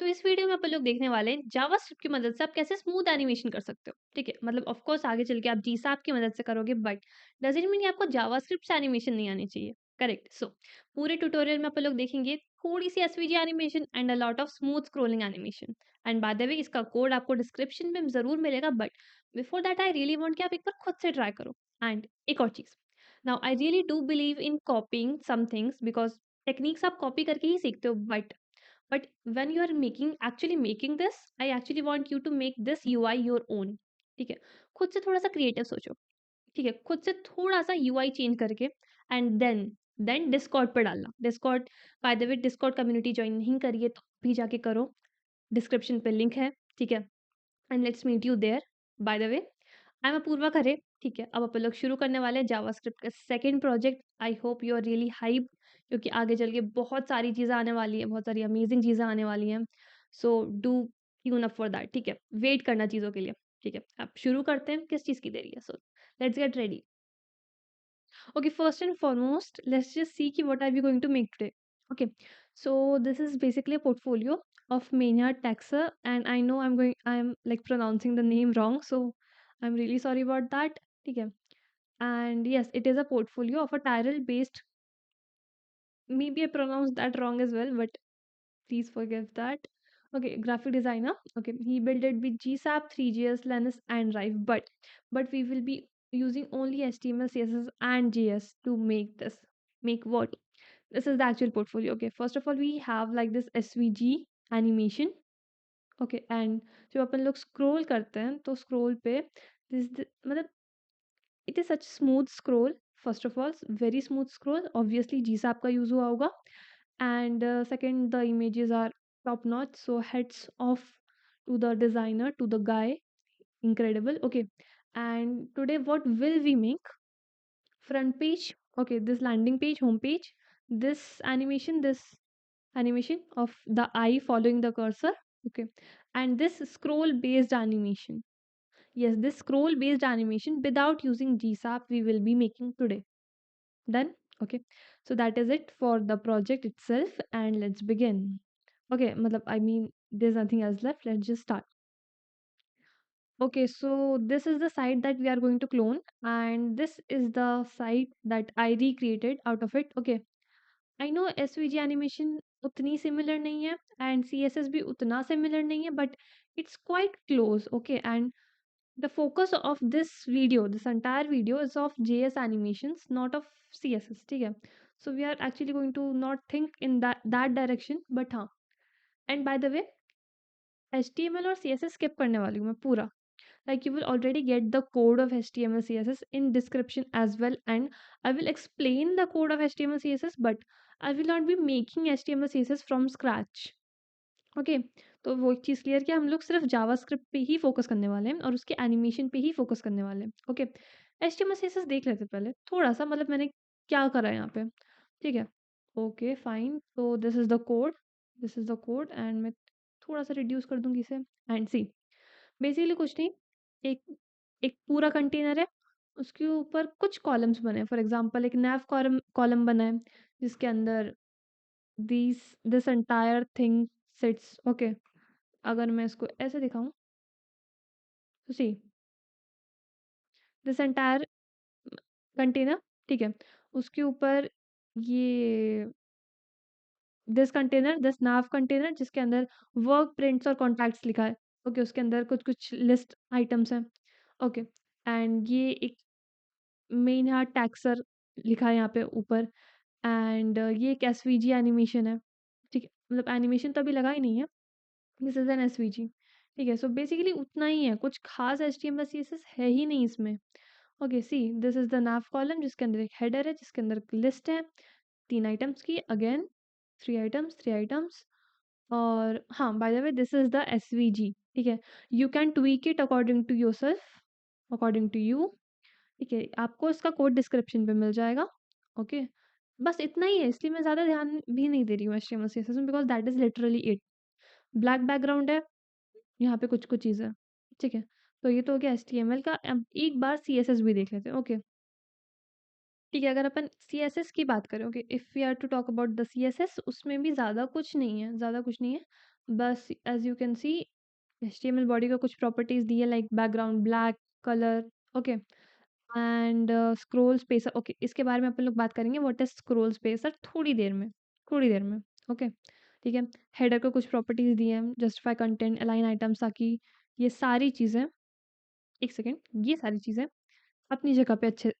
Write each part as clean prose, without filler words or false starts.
तो इस वीडियो में अपन लोग देखने वाले हैं जावास्क्रिप्ट की मदद से आप कैसे स्मूथ एनिमेशन कर सकते हो। ठीक है, मतलब ऑफ कोर्स आगे चल के आप जीसाप की मदद से करोगे, बट डजंट मीन आपको जावास्क्रिप्ट से एनिमेशन नहीं आनी चाहिए। करेक्ट। सो पूरे ट्यूटोरियल में अपन लोग देखेंगे थोड़ी सी SVG animation and a lot of smooth scrolling animation. And by the way इसका कोड आपको डिस्क्रिप्शन में जरूर मिलेगा, but before that I really want कि आप एक बार खुद से ट्राई करो। एंड एक और चीज, now I really do believe in copying some things because techniques आप कॉपी करके ही सीखते हो, but when you are making this, I actually want you to make this UI your own। ठीक है, खुद से थोड़ा सा क्रिएटिव सोचो। ठीक है, खुद से थोड़ा सा यूआई चेंज करके एंड देन डिस्कॉर्ड पे डालना। Discord, bye the way Discord community join नहीं करिए तो भी जाके करो, डिस्क्रिप्शन पे लिंक है। ठीक है, and let's meet you there. By the way I am Apoorva Khare. ठीक है, अब अपन लोग शुरू करने वाले हैं जावास्क्रिप्ट का second project. I hope you are really hype, क्योंकि आगे चल के बहुत सारी चीज़ें आने वाली हैं, बहुत सारी अमेजिंग चीज़ें आने वाली हैं। So do tune up for that. ठीक है, वेट करना चीज़ों के लिए। ठीक है, अब शुरू करते हैं, किस चीज़ की देरी है। So let's get ready. Okay, first and foremost, let's just see ki what are we going to make today. Okay, so this is basically a portfolio of Maynard Taxa, and I know I'm like pronouncing the name wrong, so I'm really sorry about that. Okay, and yes, it is a portfolio of a Tyrell based. Maybe I pronounced that wrong as well, but please forgive that. Okay, graphic designer. Okay, he built it with GSAP, 3GS, Linux, and Rive, but we will be using only HTML, CSS, and JS to make this. Make what? This is the actual portfolio. Okay, first of all, we have like this SVG animation. Okay, and जब अपन लोग scroll करते हैं तो scroll पे मतलब it is such smooth scroll. First of all, very smooth scroll. Obviously, GSAP का use हुआ होगा. And second, the images are top notch, so heads off to the designer, to the guy. Incredible. Okay, and today what will we make? Front page. Okay, this landing page, home page, this animation of the eye following the cursor. Okay, and this scroll based animation. Yes, this scroll based animation without using GSAP we will be making today. Done. Okay, so that is it for the project itself, and let's begin. Okay, matlab, I mean, there's nothing else left. Let's just start. Okay, so this is the site that we are going to clone, and this is the site that I recreated out of it. Okay, I know SVG animation उतनी similar नहीं है, and CSS भी उतना similar नहीं है, but it's quite close. Okay, and the focus of this video, this entire video, is of JS animations, not of CSS. ठीक है, so we are actually going to not think in that direction, but हाँ, and by the way HTML और CSS skip करने वाली हूँ मैं पूरा. Like you will already get the code of HTML CSS in description as well, and I will explain the code of HTML CSS, but I will not be making HTML CSS from scratch. Okay, तो वो एक चीज़ clear कि हम लोग सिर्फ JavaScript पे ही focus करने वाले हैं और उसके एनिमेशन पे ही फोकस करने वाले हैं। ओके, HTML CSS देख लेते हैं पहले थोड़ा सा, मतलब मैंने क्या करा है यहाँ पे। ठीक है, ओके फाइन, तो this is the code and मैं थोड़ा सा रिड्यूस कर दूंगी इसे। एंड सी, बेसिकली कुछ नहीं, एक एक पूरा कंटेनर है, उसके ऊपर कुछ कॉलम्स बने हैं। फॉर एग्जांपल एक नैव कॉलम बना है जिसके अंदर this entire thing sits. Okay, अगर मैं इसको ऐसे दिखाऊं तो सी, दिस एंटायर कंटेनर। ठीक है, उसके ऊपर ये दिस नाव कंटेनर जिसके अंदर वर्क प्रिंट्स और कॉन्टैक्ट्स लिखा है। ओके, उसके अंदर कुछ कुछ लिस्ट आइटम्स हैं। ओके, एंड ये एक मेन यहाँ टैक्सर लिखा है यहाँ पे ऊपर, एंड ये एक एसवीजी एनिमेशन है। ठीक है, मतलब एनिमेशन तो अभी लगा ही नहीं है, दिस इज एन एसवीजी। ठीक है, सो बेसिकली उतना ही है, कुछ खास HTML CSS है ही नहीं इसमें। Okay see, this is the nav column जिसके अंदर एक हेडर है जिसके अंदर लिस्ट है 3 आइटम्स की, अगेन 3 आइटम्स। और हाँ, by the way this is the SVG। ठीक है, you can tweak it according to yourself, according to you. ठीक है, आपको इसका कोड डिस्क्रिप्शन पे मिल जाएगा। ओके, बस इतना ही है, इसलिए मैं ज़्यादा ध्यान भी नहीं दे रही हूँ HTML CSS में, because that is literally it. Black background है, यहाँ पे कुछ कुछ चीज़ें। ठीक है, तो ये तो हो गया HTML का। अब एक बार CSS भी देख लेते हैं। ओके, ठीक है, अगर अपन CSS की बात करें, okay, if we are to talk about the CSS, उसमें भी ज़्यादा कुछ नहीं है, ज़्यादा कुछ नहीं है। बस as you can see HTML body का कुछ प्रॉपर्टीज़ दी है like background black, colour, okay and scroll spacer. Okay, इसके बारे में अपन लोग बात करेंगे व्हाट इज़ स्क्रॉल स्पेसर थोड़ी देर में, ओके ठीक है। हेडर को कुछ प्रॉपर्टीज़ दी हैं, जस्टिफाई कंटेंट, अलाइन आइटम्स, ताकि ये सारी चीज़ें, एक सेकेंड, ये सारी चीज़ें अपनी जगह पे अच्छे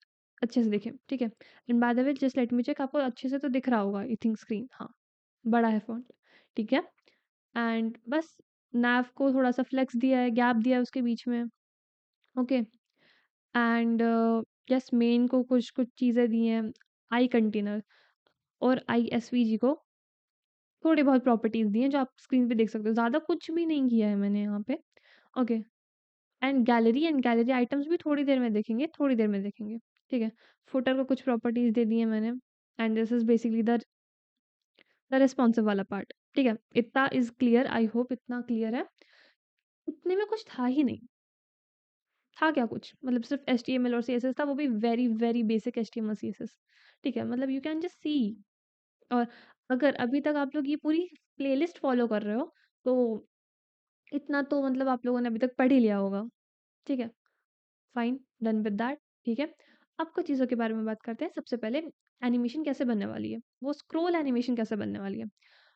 अच्छे से दिखें, ठीक है। And by the way just let me check, आपको अच्छे से तो दिख रहा होगा आई थिंक स्क्रीन, हाँ, बड़ा है फ़ॉन्ट, ठीक है। एंड बस नैव को थोड़ा-सा फ्लेक्स दिया है, गैप दिया है उसके बीच में, ओके। एंड यस मेन को कुछ चीज़ें दी हैं, आई कंटेनर और आईएसवीजी को थोड़ी बहुत प्रॉपर्टीज़ दी हैं जो आप स्क्रीन पे देख सकते हो, ज़्यादा कुछ भी नहीं किया है मैंने यहाँ पे, ओके। एंड गैलरी आइटम्स भी थोड़ी देर में देखेंगे, ठीक है। फुटर को कुछ प्रॉपर्टीज़ दे दी हैं मैंने and this is basically the responsive वाला पार्ट, ठीक है। इतना इज़ क्लियर, आई होप इतना क्लियर है। इतने में कुछ था ही नहीं। था क्या कुछ? मतलब सिर्फ़ एचटीएमएल और सीएसएस था, वो भी very, very basic HTML CSS, ठीक है? मतलब यू कैन जस्ट सी। और अगर अभी तक आप लोग ये पूरी प्लेलिस्ट फ़ॉलो कर रहे हो, तो इतना तो मतलब आप लोगों ने अभी तक पढ़ ही लिया होगा, ठीक है? फाइन, डन विद दैट, ठीक है। अब कुछ चीज़ों के बारे में बात करते हैं। सबसे पहले एनिमेशन कैसे बनने वाली है, वो स्क्रॉल एनिमेशन कैसे बनने वाली है।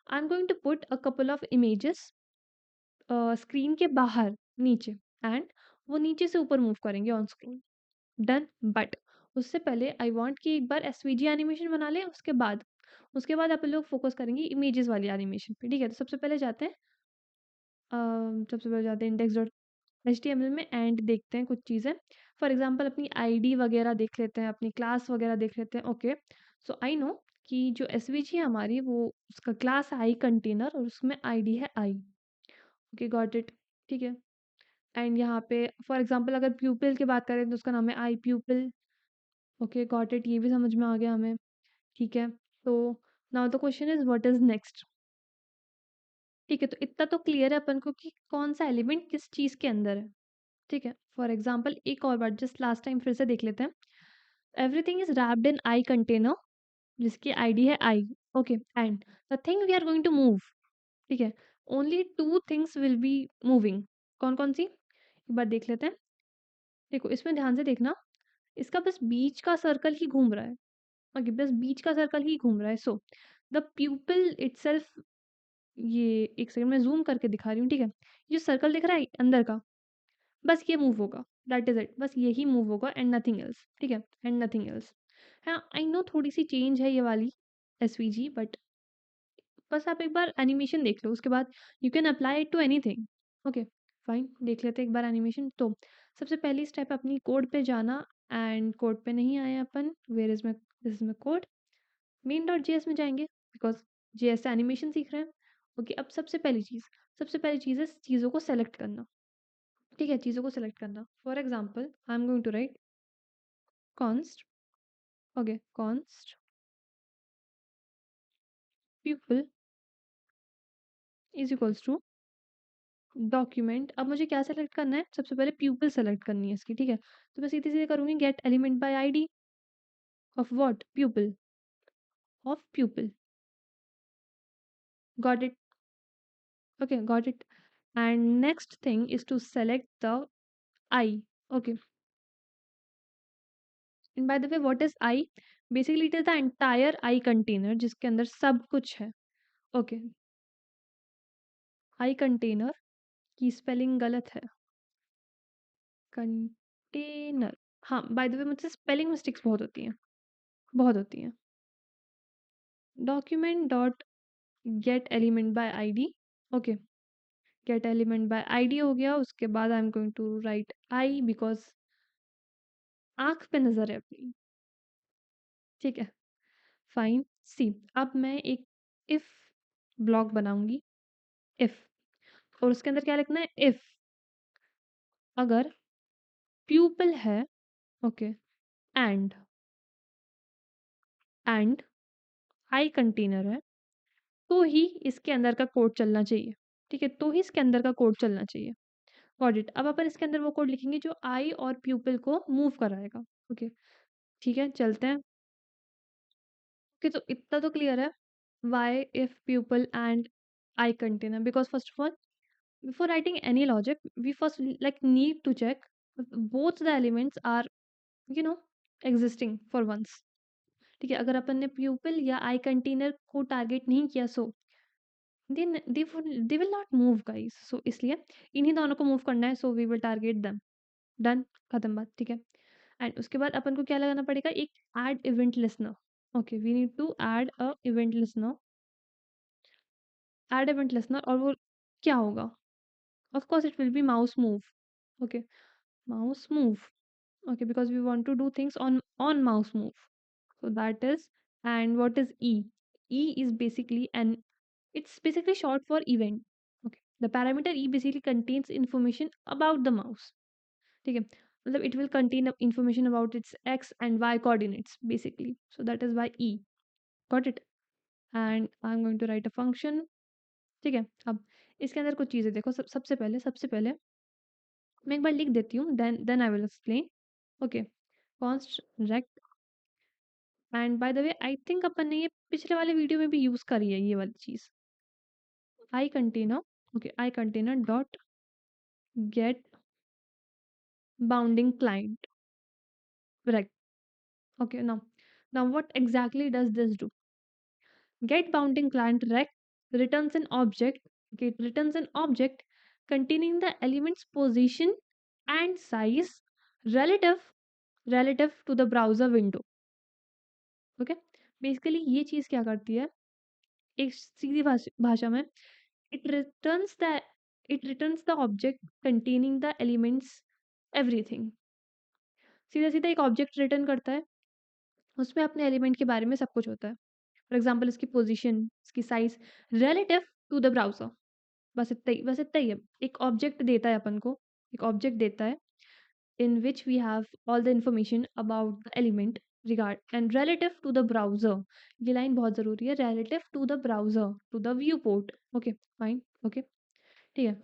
I am going to put a couple of images screen के बाहर नीचे एंड वो नीचे से ऊपर मूव करेंगे ऑन स्क्रीन, डन। बट उससे पहले आई वांट कि एक बार एसवीजी एनिमेशन बना लें, उसके बाद अपन लोग फोकस करेंगे इमेजेस वाली एनिमेशन पे, ठीक है। तो सबसे पहले जाते हैं इंडेक्स डॉट एचटीएमएल में एंड देखते हैं कुछ चीज़ें। फॉर एग्जांपल अपनी आईडी वगैरह देख लेते हैं, अपनी क्लास वगैरह देख लेते हैं, ओके। सो आई नो कि जो एसवीजी है हमारी, वो उसका क्लास आई कंटेनर और उसमें आईडी है आई, ओके गॉट इट, ठीक है। एंड यहाँ पे फॉर एग्जांपल अगर प्यूपिल की बात करें तो उसका नाम है आई प्यूपिल, ओके गॉट इट, ये भी समझ में आ गया हमें, ठीक है। तो now the question is what is next, ठीक है। तो इतना तो क्लियर है अपन को कि कौन सा एलिमेंट किस चीज़ के अंदर है, ठीक है। फॉर एग्जाम्पल एक और बार जस्ट लास्ट टाइम फिर से देख लेते हैं। Everything is wrapped in eye container जिसकी आईडी है eye, okay. And the thing we are going to move, ठीक है, only two things will be moving. कौन कौन सी, एक बार देख लेते हैं। देखो इसमें ध्यान से देखना, इसका बस बीच का सर्कल ही घूम रहा है, ओके, बस बीच का सर्कल ही घूम रहा है। सो द प्यूपिल इटसेल्फ, ये एक सेकंड में जूम करके दिखा रही हूँ, ठीक है। ये जो सर्कल दिख रहा है अंदर का, बस ये मूव होगा, दैट इज इट, बस यही मूव होगा एंड नथिंग एल्स, ठीक है, एंड नथिंग एल्स। हाँ आई नो थोड़ी सी चेंज है ये वाली एसवीजी, बट बस आप एक बार एनिमेशन देख लो, उसके बाद you can apply it to anything, okay. Fine, देख लेते हैं एक बार एनिमेशन। तो सबसे पहली स्टेप अपनी कोड पे जाना, एंड कोड पे नहीं आए अपन, where is my, this is my code, main dot JS में जाएंगे बिकॉज जेएस से एनिमेशन सीख रहे हैं, ओके। अब सबसे पहली चीज़ है चीज़ों को सेलेक्ट करना, ठीक है, चीज़ों को सेलेक्ट करना। For example I am going to write const, okay, const pupil is equals to document. अब मुझे क्या सेलेक्ट करना है, सबसे पहले प्यूपिल सेलेक्ट करनी है इसकी, ठीक है। तो मैं सीधे सीधे करूँगी get element by ID of what, pupil, of pupil, got it, okay got it. And next thing is to select the eye, okay. And by the way what is eye, basically it is the entire eye container जिसके अंदर सब कुछ है, ओके। आई container की spelling गलत है, container, हाँ बाय द वे मुझसे स्पेलिंग मिस्टेक्स बहुत होती हैं, बहुत होती हैं। Document dot get element by ID, okay. Get element by ID हो गया, उसके बाद I am going to write eye because आंख पे नजर है अपनी, ठीक है। फाइन, सी अब मैं एक इफ ब्लॉक बनाऊंगी, इफ, और उसके अंदर क्या लिखना है, इफ अगर प्यूपल है, okay, and and I container है, तो ही इसके अंदर का कोड चलना चाहिए, ठीक है, तो ही इसके अंदर का कोड चलना चाहिए, गॉट इट। अब अपन इसके अंदर वो कोड लिखेंगे जो आई और प्यूपल को मूव कराएगा, ओके, ठीक है, चलते हैं। ओके, तो इतना तो क्लियर है, why if pupil and I container, because first of all, before writing any logic, we first like need to check if both the elements are, you know, existing for once. ठीक है, अगर अपन ने प्यूपिल या आई container को target नहीं किया, so they will not move guys. So इसलिए इन्हीं दोनों को मूव करना है, so we will target them. Done, खत्म बात, ठीक है। एंड उसके बाद अपन को क्या लगाना पड़ेगा, एक add event listener. Okay, we need to add a event listener, add event listener. और वो क्या होगा, of course it will be mouse move. Okay, mouse move. Okay, because we want to do things on mouse move. So that is, and what is E? E is basically an, it's basically short for event. Okay, the parameter E basically contains information about the mouse. ठीक है, मतलब it will contain information about its x and y coordinates basically. So that is why E. Got it? And I'm going to write a function. ठीक है, अब इसके अंदर कुछ चीज़ें देखो। सबसे पहले मैं एक बार लिख देती हूँ, then I will explain. Okay, const rect, and by the way I think अपन ने ये पिछले वाले वीडियो में भी यूज करी है ये वाली चीज। Eye container, okay, I container dot get bounding client rect. Okay, now what exactly does this do? Get bounding client rect returns an object, okay, it returns an object containing the element's position and size relative relative to the browser window. Okay, basically ये चीज क्या करती है, एक सीधी भाषा में, it returns the it returns the object containing the elements everything। सीधा सीधा एक ऑब्जेक्ट रिटर्न करता है, उसमें अपने एलिमेंट के बारे में सब कुछ होता है। फॉर एग्जांपल इसकी पोजीशन, इसकी size relative to the browser. बस इतना ही है। एक ऑब्जेक्ट देता है अपन को, एक ऑब्जेक्ट देता है in which we have all the information about the element regard and relative to the browser। ये लाइन बहुत ज़रूरी है, relative to the browser, to the viewport। Okay, fine, okay, ठीक है।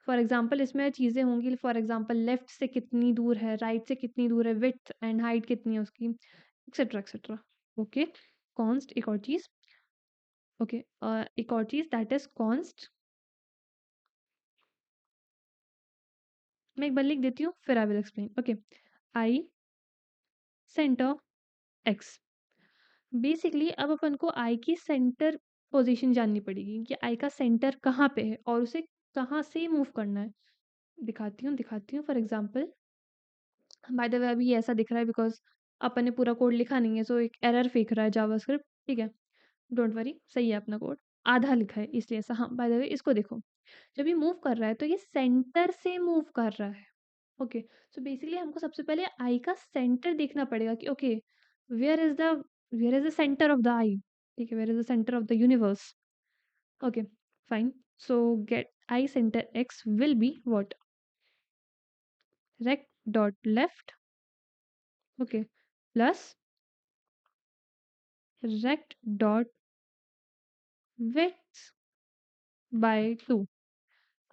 फॉर एग्जाम्पल इसमें चीज़ें होंगी, फॉर एग्जाम्पल लेफ्ट से कितनी दूर है, राइट से कितनी दूर है, विड्थ एंड हाइट कितनी है उसकी, एक्सेट्रा एक्सेट्रा। ओके, कॉन्स्ट एक और चीज़। ओके, एक और चीज़ दैट इज कॉन्स्ट, मैं एक बार लिख देती हूँ फिर आई will explain. Okay, eye centre x. Basically अब अपन को आई की सेंटर पोजीशन जाननी पड़ेगी कि आई का सेंटर कहाँ पे है और उसे कहाँ से मूव करना है। दिखाती हूँ फॉर एग्जांपल, बाय द वे अभी ये ऐसा दिख रहा है बिकॉज अपन ने पूरा कोड लिखा नहीं है, सो एक एरर फेंक रहा है जावास्क्रिप्ट। ठीक है, डोंट वरी, सही है अपना कोड, आधा लिखा है इसलिए ऐसा। हाँ, बाय द वे इसको देखो, जब ये मूव कर रहा है तो ये सेंटर से मूव कर रहा है। ओके, सो बेसिकली हमको सबसे पहले आई का सेंटर देखना पड़ेगा कि okay, where is the where is the centre of the eye. ठीक है, where is the centre of the universe. Okay, fine. So get eye centre X will be what, rect dot left, okay, plus rect dot width by 2।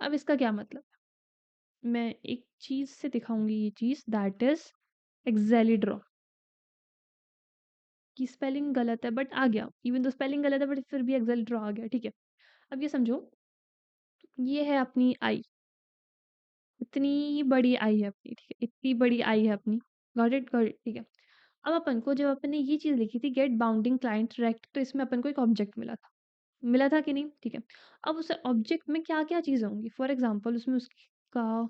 अब इसका क्या मतलब है? मैं एक चीज से दिखाऊंगी ये चीज, दैट इज एक्सेलिड्रॉ। की स्पेलिंग गलत है बट आ गया, इवन तो स्पेलिंग गलत है बट फिर भी एक्सेलिड्रॉ आ गया। ठीक है, अब ये समझो, ये है अपनी आई, इतनी बड़ी आई है अपनी। ठीक है, इतनी बड़ी आई है अपनी। गॉट इट, ठीक है। अब अपन को जब अपन ने ये चीज लिखी थी गेट बाउंडिंग क्लाइंट रेक्ट, तो इसमें अपन को एक ऑब्जेक्ट मिला था कि नहीं? ठीक है, अब उस ऑब्जेक्ट में क्या क्या चीजें होंगी, फॉर एग्जाम्पल उसमें उसका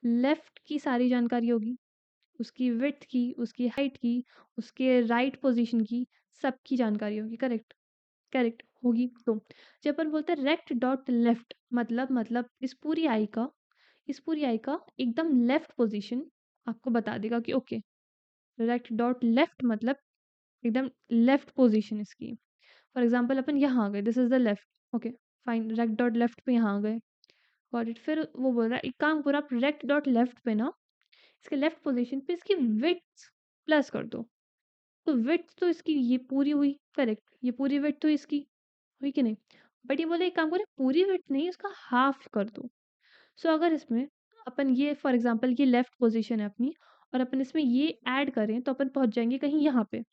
लेफ्ट की सारी जानकारी होगी, उसकी विड्थ की, उसकी हाइट की, उसके राइट पोजीशन की, सबकी जानकारी होगी। करेक्ट, करेक्ट होगी। तो जब अपन बोलते हैं रेक्ट डॉट लेफ्ट, मतलब इस पूरी आई का एकदम लेफ्ट पोजीशन आपको बता देगा कि ओके, रेक्ट डॉट लेफ्ट मतलब एकदम लेफ्ट पोजीशन इसकी। फॉर एग्जाम्पल अपन यहाँ आ गए, this is the left. Okay, fine, rect dot left पे यहाँ आ गए, गॉट इट। फिर वो बोल रहा है एक काम करो, आप रेक्ट डॉट लेफ्ट पे ना, इसके लेफ्ट पोजीशन पे इसकी विड्थ प्लस कर दो। तो विड्थ तो इसकी ये पूरी हुई, करेक्ट, ये पूरी विड्थ तो इसकी हुई कि नहीं? बट ये बोले एक काम करें, पूरी विड्थ नहीं, इसका हाफ कर दो। सो अगर इसमें अपन ये फॉर एग्जांपल ये लेफ्ट पोजीशन है अपनी, और अपन इसमें ये ऐड करें तो अपन पहुंच जाएंगे कहीं यहाँ पे।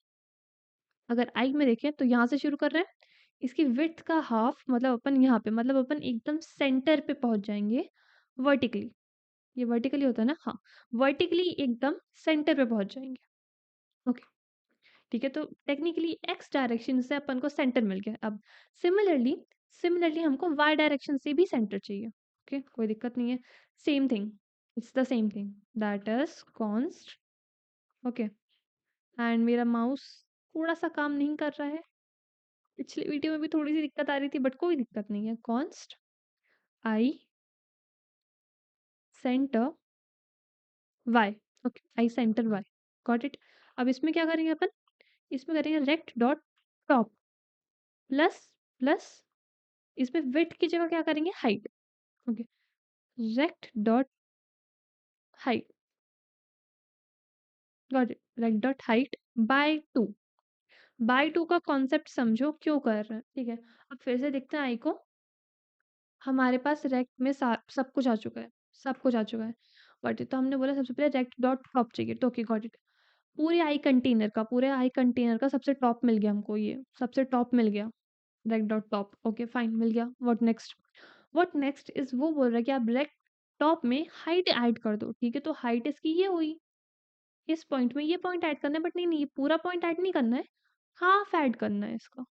अगर आई में देखें तो यहाँ से शुरू कर रहे हैं, इसकी विड्थ का हाफ मतलब अपन यहाँ पे मतलब अपन एकदम सेंटर पे पहुंच जाएंगे वर्टिकली। ये वर्टिकली होता है ना, हाँ, वर्टिकली एकदम सेंटर पे पहुंच जाएंगे। ओके, ठीक है, तो टेक्निकली एक्स डायरेक्शन से अपन को सेंटर मिल गया। अब सिमिलरली सिमिलरली हमको वाई डायरेक्शन से भी सेंटर चाहिए। ओके, कोई दिक्कत नहीं है, same thing, it's the same thing, that is const. Okay, and मेरा माउस थोड़ा सा काम नहीं कर रहा है, पिछले वीडियो में भी थोड़ी सी दिक्कत आ रही थी, बट कोई दिक्कत नहीं है। Const eye centre Y. Okay, eye centre Y, got it. अब इसमें क्या करेंगे अपन, इसमें करेंगे rect dot top plus plus, इसमें विड्थ की जगह क्या करेंगे, height. Okay, rect dot height, got it, rect dot height by 2। By 2 का कॉन्सेप्ट समझो क्यों कर रहे हैं, ठीक है। अब फिर से देखते हैं आई को, हमारे पास रेक्ट में सब कुछ आ चुका है, सब कुछ आ चुका है, गॉट इट। तो हमने बोला सबसे पहले रेक्ट डॉट टॉप चाहिए, तो ओके गॉट इट। पूरे आई कंटेनर का सबसे टॉप मिल गया हमको, ये सबसे टॉप मिल गया, rect dot top. Okay fine, मिल गया। What next, what next is वो बोल रहा है कि आप रेक्ट टॉप में हाइट ऐड कर दो, ठीक है। तो हाइट इसकी ये हुई, इस पॉइंट में ये पॉइंट ऐड करना है, बट नहीं नहीं, ये पूरा पॉइंट ऐड नहीं करना है, हाफ ऐड करना है इसका।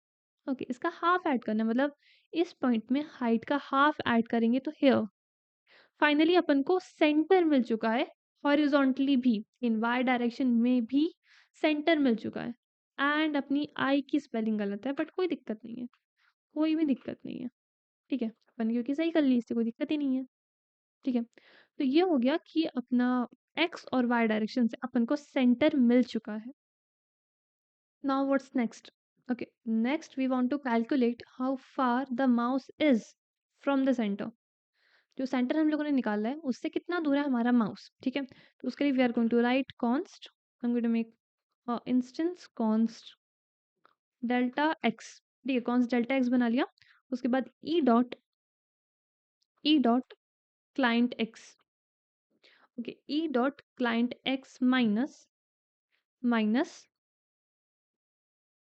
ओके, इसका हाफ ऐड करना है, मतलब इस पॉइंट में हाइट का हाफ ऐड करेंगे तो हियर फाइनली अपन को सेंटर मिल चुका है, हॉरिजॉन्टली भी, इन वाई डायरेक्शन में भी सेंटर मिल चुका है। एंड अपनी आई की स्पेलिंग गलत है, बट कोई दिक्कत नहीं है, कोई भी दिक्कत नहीं है, ठीक है। अपन क्योंकि सही कर ली, इससे कोई दिक्कत ही नहीं है, ठीक है। तो ये हो गया कि अपना एक्स और वाई डायरेक्शन से अपन को सेंटर मिल चुका है। Now what's next, okay, next we want to calculate how far the mouse is from the centre. जो सेंटर हम लोगों ने निकाला है उससे कितना दूर है हमारा माउस, ठीक है। तो उसके लिए we are going to write const, I am going to make instance const delta X, ठीक है, कॉन्स्ट डेल्टा एक्स बना लिया। उसके बाद E dot client X, okay, E dot client X minus minus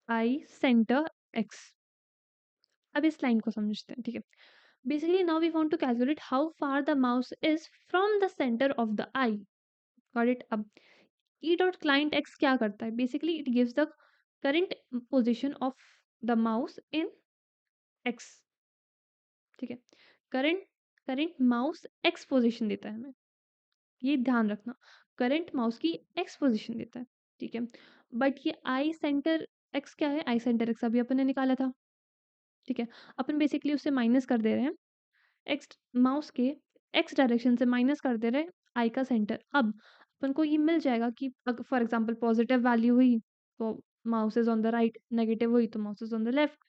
eye centre X. अब इस line को समझते हैं, ठीक है। Basically now we want to calculate how far the mouse is from the centre of the eye, got it. अब ई dot client x क्या करता है, basically it gives the current position of the mouse in x, ठीक है। Current current mouse x position देता है हमें, ये ध्यान रखना, करंट माउस की एक्स पोजिशन देता है, ठीक है। बट ये आई सेंटर एक्स क्या है, आई सेंटर एक्स अभी अपन ने निकाला था, ठीक है। अपन बेसिकली उससे माइनस कर दे रहे हैं, एक्स माउस के एक्स डायरेक्शन से माइनस कर दे रहे हैं आई का सेंटर। अब अपन को ये मिल जाएगा कि अगर फॉर एग्जांपल पॉजिटिव वैल्यू हुई तो mouse is on the right, negative हुई तो mouse is on the left,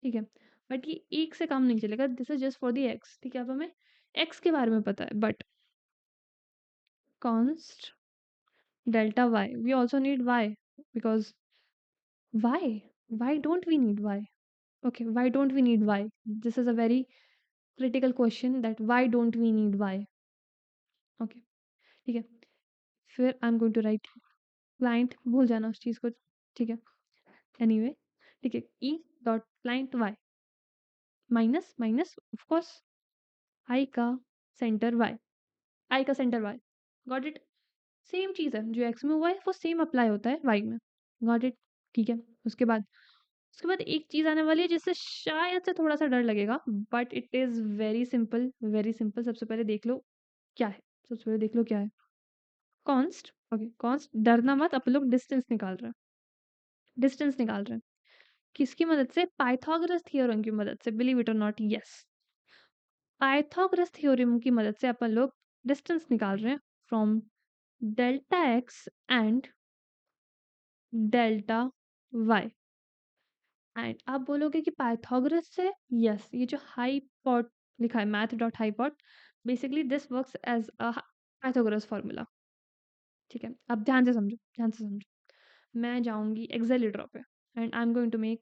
ठीक है। बट ये एक से काम नहीं चलेगा, this is just for the x, ठीक है। अब हमें एक्स के बारे में पता है, but const delta y, we also need y, because why don't we need y, okay, why don't we need y, this is a very critical question, that why don't we need y, okay, ठीक है। फिर I am going to write client, भूल जाना उस चीज़ को, ठीक है। Anyway, ठीक है, E dot client Y minus minus of course eye का सेंटर वाई, आई का centre Y, got it. Same चीज़ है, जो एक्स में हुआ है वो सेम अप्लाई होता है वाई में, गॉट इट, ठीक है। उसके बाद एक चीज़ आने वाली है जिससे शायद से थोड़ा सा डर लगेगा, but it is very simple, very simple. सबसे पहले देख लो क्या है, सबसे पहले देख लो क्या है, कॉन्स्ट। ओके, कॉन्स्ट, डरना मत, अपन लोग डिस्टेंस निकाल रहे हैं, डिस्टेंस निकाल रहे हैं किसकी मदद से, पाइथागोरस थ्योरम की मदद से, believe it or not, yes, Pythagoras theorem की मदद से अपन लोग डिस्टेंस निकाल रहे हैं from delta X and delta Y. And आप बोलोगे कि पाइथागोरस से, यस, ये जो हाईपॉट लिखा है, math dot hypot, basically this works as a Pythagoras formula, ठीक है। अब ध्यान से समझो, ध्यान से समझो, मैं जाऊंगी एक्सेलेटर पे and I am going to make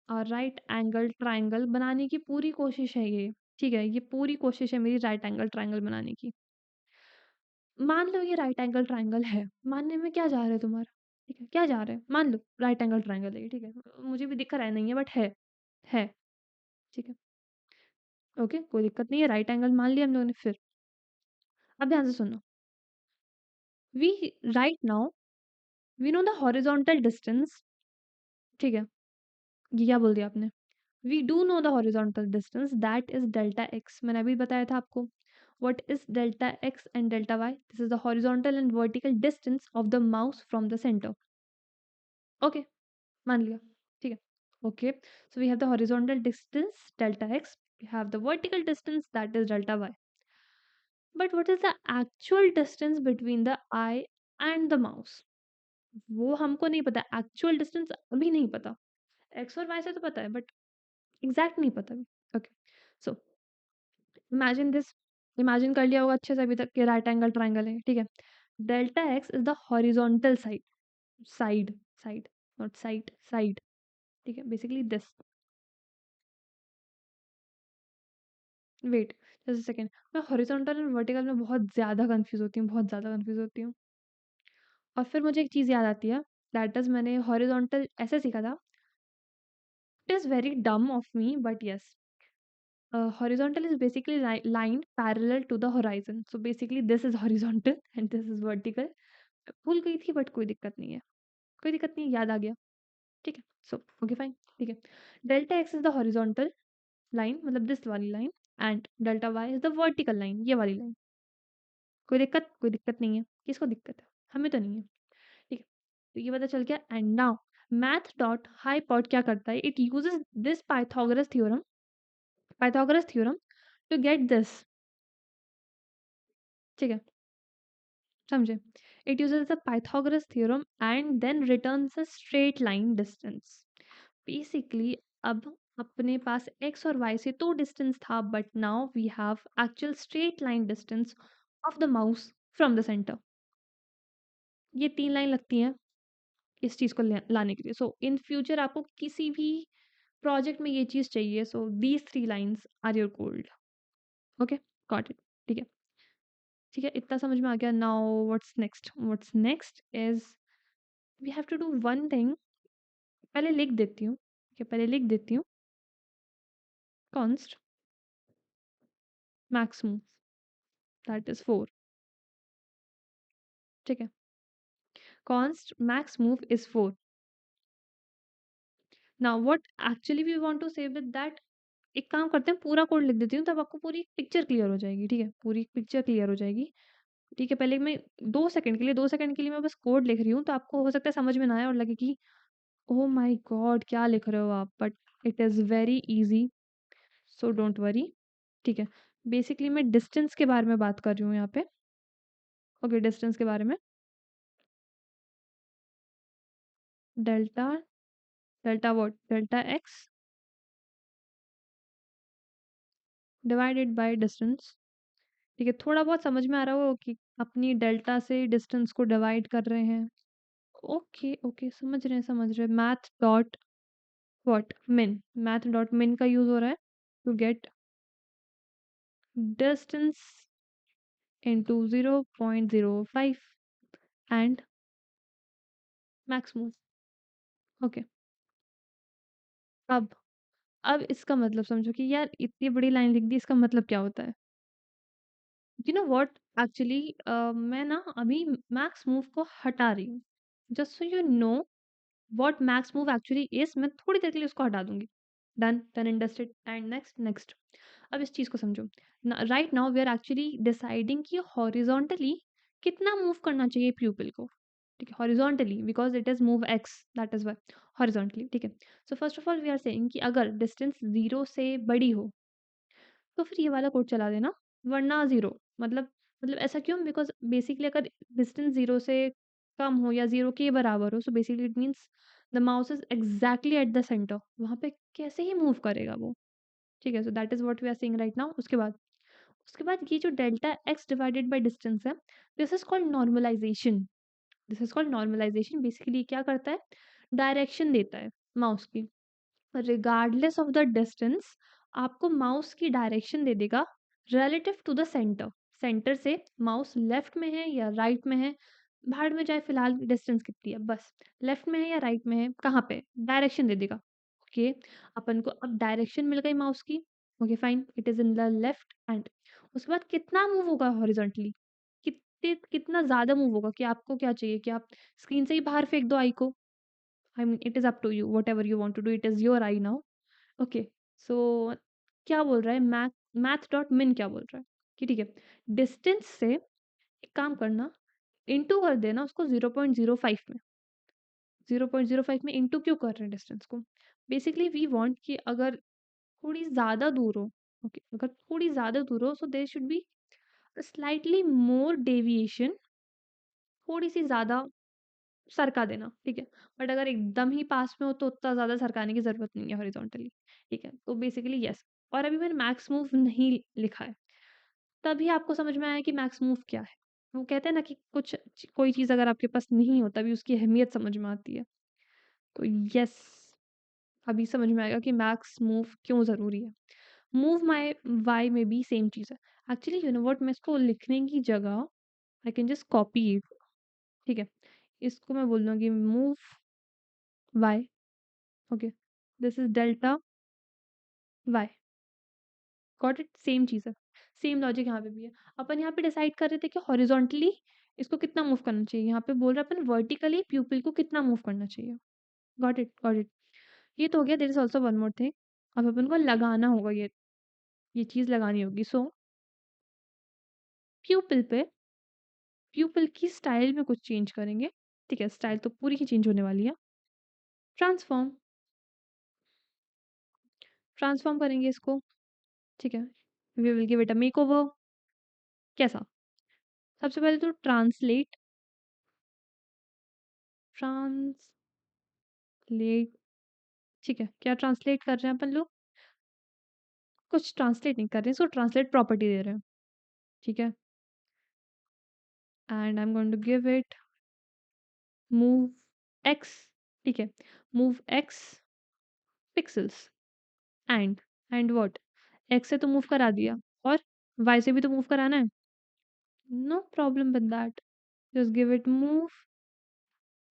a right angle triangle बनाने की पूरी कोशिश है ये, ठीक है। ये पूरी कोशिश है मेरी राइट एंगल ट्राइंगल बनाने की। मान लो ये राइट एंगल ट्राइंगल है, मानने में क्या जा रहा है तुम्हारा, ठीक है? क्या जा रहा है? मान लो राइट एंगल ट्रायंगल है ये, ठीक है? मुझे भी दिख रहा है नहीं है बट है, ठीक है? ओके, कोई दिक्कत नहीं है, राइट एंगल मान लिया हम लोगों ने फिर। अब ध्यान से सुनो, we right now we know the horizontal distance, ठीक है? ये क्या बोल दिया आपने? We do know the horizontal distance that is delta X, मैंने अभी बताया था आपको। What is delta X and delta Y? This is the horizontal and vertical distance of the mouse from the centre. Okay, मान लिया, ठीक है? Okay, so we have the horizontal distance delta X, we have the vertical distance that is delta Y, but what is the actual distance between the eye and the mouse? वो हमको नहीं पता, actual distance अभी नहीं पता। X और Y से तो पता है बट एग्जैक्ट नहीं पता अभी। Okay, so imagine this, imagine कर लिया होगा अच्छे से अभी तक कि राइट एंगल ट्रायंगल है, ठीक है? Delta X is the horizontal side, side side not side, side, ठीक है? Basically this, wait just a second, मैं हॉरिजॉन्टल एंड वर्टिकल में बहुत ज़्यादा कंफ्यूज होती हूँ, बहुत ज़्यादा कंफ्यूज होती हूँ। और फिर मुझे एक चीज़ याद आती है, दैट इज़ मैंने हॉरिजॉन्टल ऐसे सीखा था, इट इज़ वेरी डम of me but yes, horizontal is basically line parallel to the horizon, so basically this is horizontal and this is vertical। भूल गई थी बट कोई दिक्कत नहीं है, कोई दिक्कत नहीं है, याद आ गया, ठीक है? सो ओके फाइन, ठीक है? Delta X is the horizontal line, मतलब दिस वाली line, and delta Y is the vertical line, ये वाली लाइन। कोई दिक्कत? कोई दिक्कत नहीं है, किसको दिक्कत है? हमें तो नहीं है, ठीक है? तो ये पता चल गया, and now math dot hypot क्या करता है, it uses this Pythagoras theorem, Pythagoras theorem to get this, ठीक है? समझे? It uses the Pythagoras theorem and then returns a straight line distance. Basically अब अपने पास x और y से तो डिस्टेंस था, but now we have actual straight line distance of the mouse from the centre. ये 3 लाइन लगती हैं इस चीज़ को लाने के लिए। सो इन फ्यूचर आपको किसी भी प्रोजेक्ट में ये चीज़ चाहिए, so these 3 lines are your goal. Okay, got it, ठीक है? ठीक है, इतना समझ में आ गया। Now what's next? What's next is we have to do one thing. पहले लिख देती हूँ, ठीक है? पहले लिख देती हूँ, const max move that is 4, ठीक है? const max move is 4। now what actually we want to say with that, एक काम करते हैं, पूरा कोड लिख देती हूँ तब आपको पूरी पिक्चर क्लियर हो जाएगी, ठीक है? पूरी पिक्चर क्लियर हो जाएगी, ठीक है? पहले मैं 2 सेकंड के लिए मैं बस कोड लिख रही हूँ, तो आपको हो सकता है समझ में ना आए और लगे कि ओह माय गॉड क्या लिख रहे हो आप, but it is very easy, so don't worry, ठीक है? बेसिकली मैं डिस्टेंस के बारे में बात कर रही हूँ यहाँ पे। ओके, डिस्टेंस के बारे में, delta, delta what? Delta X divided by distance, ठीक है? थोड़ा बहुत समझ में आ रहा हो कि अपनी डेल्टा से डिस्टेंस को डिवाइड कर रहे हैं। ओके, ओके, समझ रहे हैं, समझ रहे हैं। Math dot what? Min, math dot min का यूज़ हो रहा है to get distance into 0.05 and max move. Okay, अब अब इसका मतलब समझो कि यार इतनी बड़ी लाइन लिख दी, इसका मतलब क्या होता है? यू नो व्हाट एक्चुअली, मैं ना अभी मैक्स मूव को हटा रही हूँ, just so you know what max move actually is. मैं थोड़ी देर के लिए उसको हटा दूंगी, done and dusted, and next next. अब इस चीज को समझो, right now we are actually deciding कि हॉरिजॉन्टली कितना मूव करना चाहिए प्यूपिल को, ठीक है? Horizontally because it is move X, that is Y horizontally, ठीक है? So first of all we are saying कि अगर डिस्टेंस 0 से बड़ी हो तो फिर ये वाला कोड चला देना, वरना 0, मतलब ऐसा क्यों? बिकॉज़ बेसिकली अगर डिस्टेंस 0 से कम हो या 0 के बराबर हो, so basically it means the mouse is exactly at the centre, वहाँ पे कैसे ही मूव करेगा वो, ठीक है? So that is what we are seeing right now. उसके बाद ये जो delta X divided by distance है, this is called normalisation, this is called normalisation. Basically क्या करता है? डायरेक्शन देता है माउस की, रिगार्डलेस ऑफ द डिस्टेंस आपको माउस की डायरेक्शन दे देगा relative to the center. Center से माउस लेफ्ट में है या राइट में है, भाड़ में जाए फिलहाल डिस्टेंस कितनी है बस। लेफ्ट में है या राइट में है, कहाँ पे? डायरेक्शन दे देगा। ओके, अपन को अब डायरेक्शन मिल गई माउस की। Okay fine, it is in the left hand. उसके बाद कितना मूव होगा हॉरिज़ॉन्टली? कितना ज़्यादा मूव होगा कि आपको क्या चाहिए कि आप स्क्रीन से ही बाहर फेंक दो आई को? I mean it is up to you, whatever you want to do, it is your eye now. Okay, so क्या बोल रहा है math.min क्या बोल रहा है कि ठीक है, डिस्टेंस से एक काम करना, इंटू कर देना उसको 0.05 में। 0.05 में इंटू क्यों कर रहे हैं डिस्टेंस को? बेसिकली वी वांट कि अगर थोड़ी ज़्यादा दूर हो, ओके, अगर थोड़ी ज़्यादा दूर हो, so there should be slightly more deviation, थोड़ी-सी ज़्यादा सरका देना, ठीक है? बट अगर एकदम ही पास में हो तो उतना ज़्यादा सरकाने की ज़रूरत नहीं है हॉरिज़ॉन्टली, ठीक है? तो बेसिकली येस। और अभी मैंने मैक्स मूव नहीं लिखा है, तभी आपको समझ में आया कि मैक्स मूव क्या है। वो कहते हैं ना कि कोई चीज़ अगर आपके पास नहीं हो तभी उसकी अहमियत समझ में आती है। तो येस, अभी समझ में आएगा कि मैक्स मूव क्यों ज़रूरी है। मूव माय वाई में भी सेम चीज़ है। एक्चुअली यू नो व्हाट, मैं इसको लिखने की जगह I can just copy it, ठीक है? इसको मैं बोल दूँगी move Y, okay, this is delta Y, got it? Same चीज़ है, सेम लॉजिक यहाँ पे भी है। अपन यहाँ पे डिसाइड कर रहे थे कि हॉरिज़ॉन्टली इसको कितना मूव करना चाहिए, यहाँ पे बोल रहा है अपन वर्टिकली प्यूपिल को कितना मूव करना चाहिए। Got it, got it. ये तो हो गया, there is also one more thing. अब अपन को लगाना होगा ये चीज़ लगानी होगी। सो प्यूपिल पे, प्यूपिल की स्टाइल में कुछ चेंज करेंगे, ठीक है? स्टाइल तो पूरी ही चेंज होने वाली है। ट्रांसफॉर्म, ट्रांसफॉर्म करेंगे इसको, ठीक है? We will give it a makeover. कैसा? सबसे पहले तो ट्रांसलेट, ट्रांसलेट, ठीक है? क्या ट्रांसलेट कर रहे हैं अपन लोग? कुछ ट्रांसलेट नहीं कर रहे हैं, इसको ट्रांसलेट प्रॉपर्टी दे रहे हैं, ठीक है? And I am going to give it move X, ठीक है? Move X pixels and what? X से तो मूव करा दिया, और वाई से भी तो मूव कराना है। No problem with that, just give it move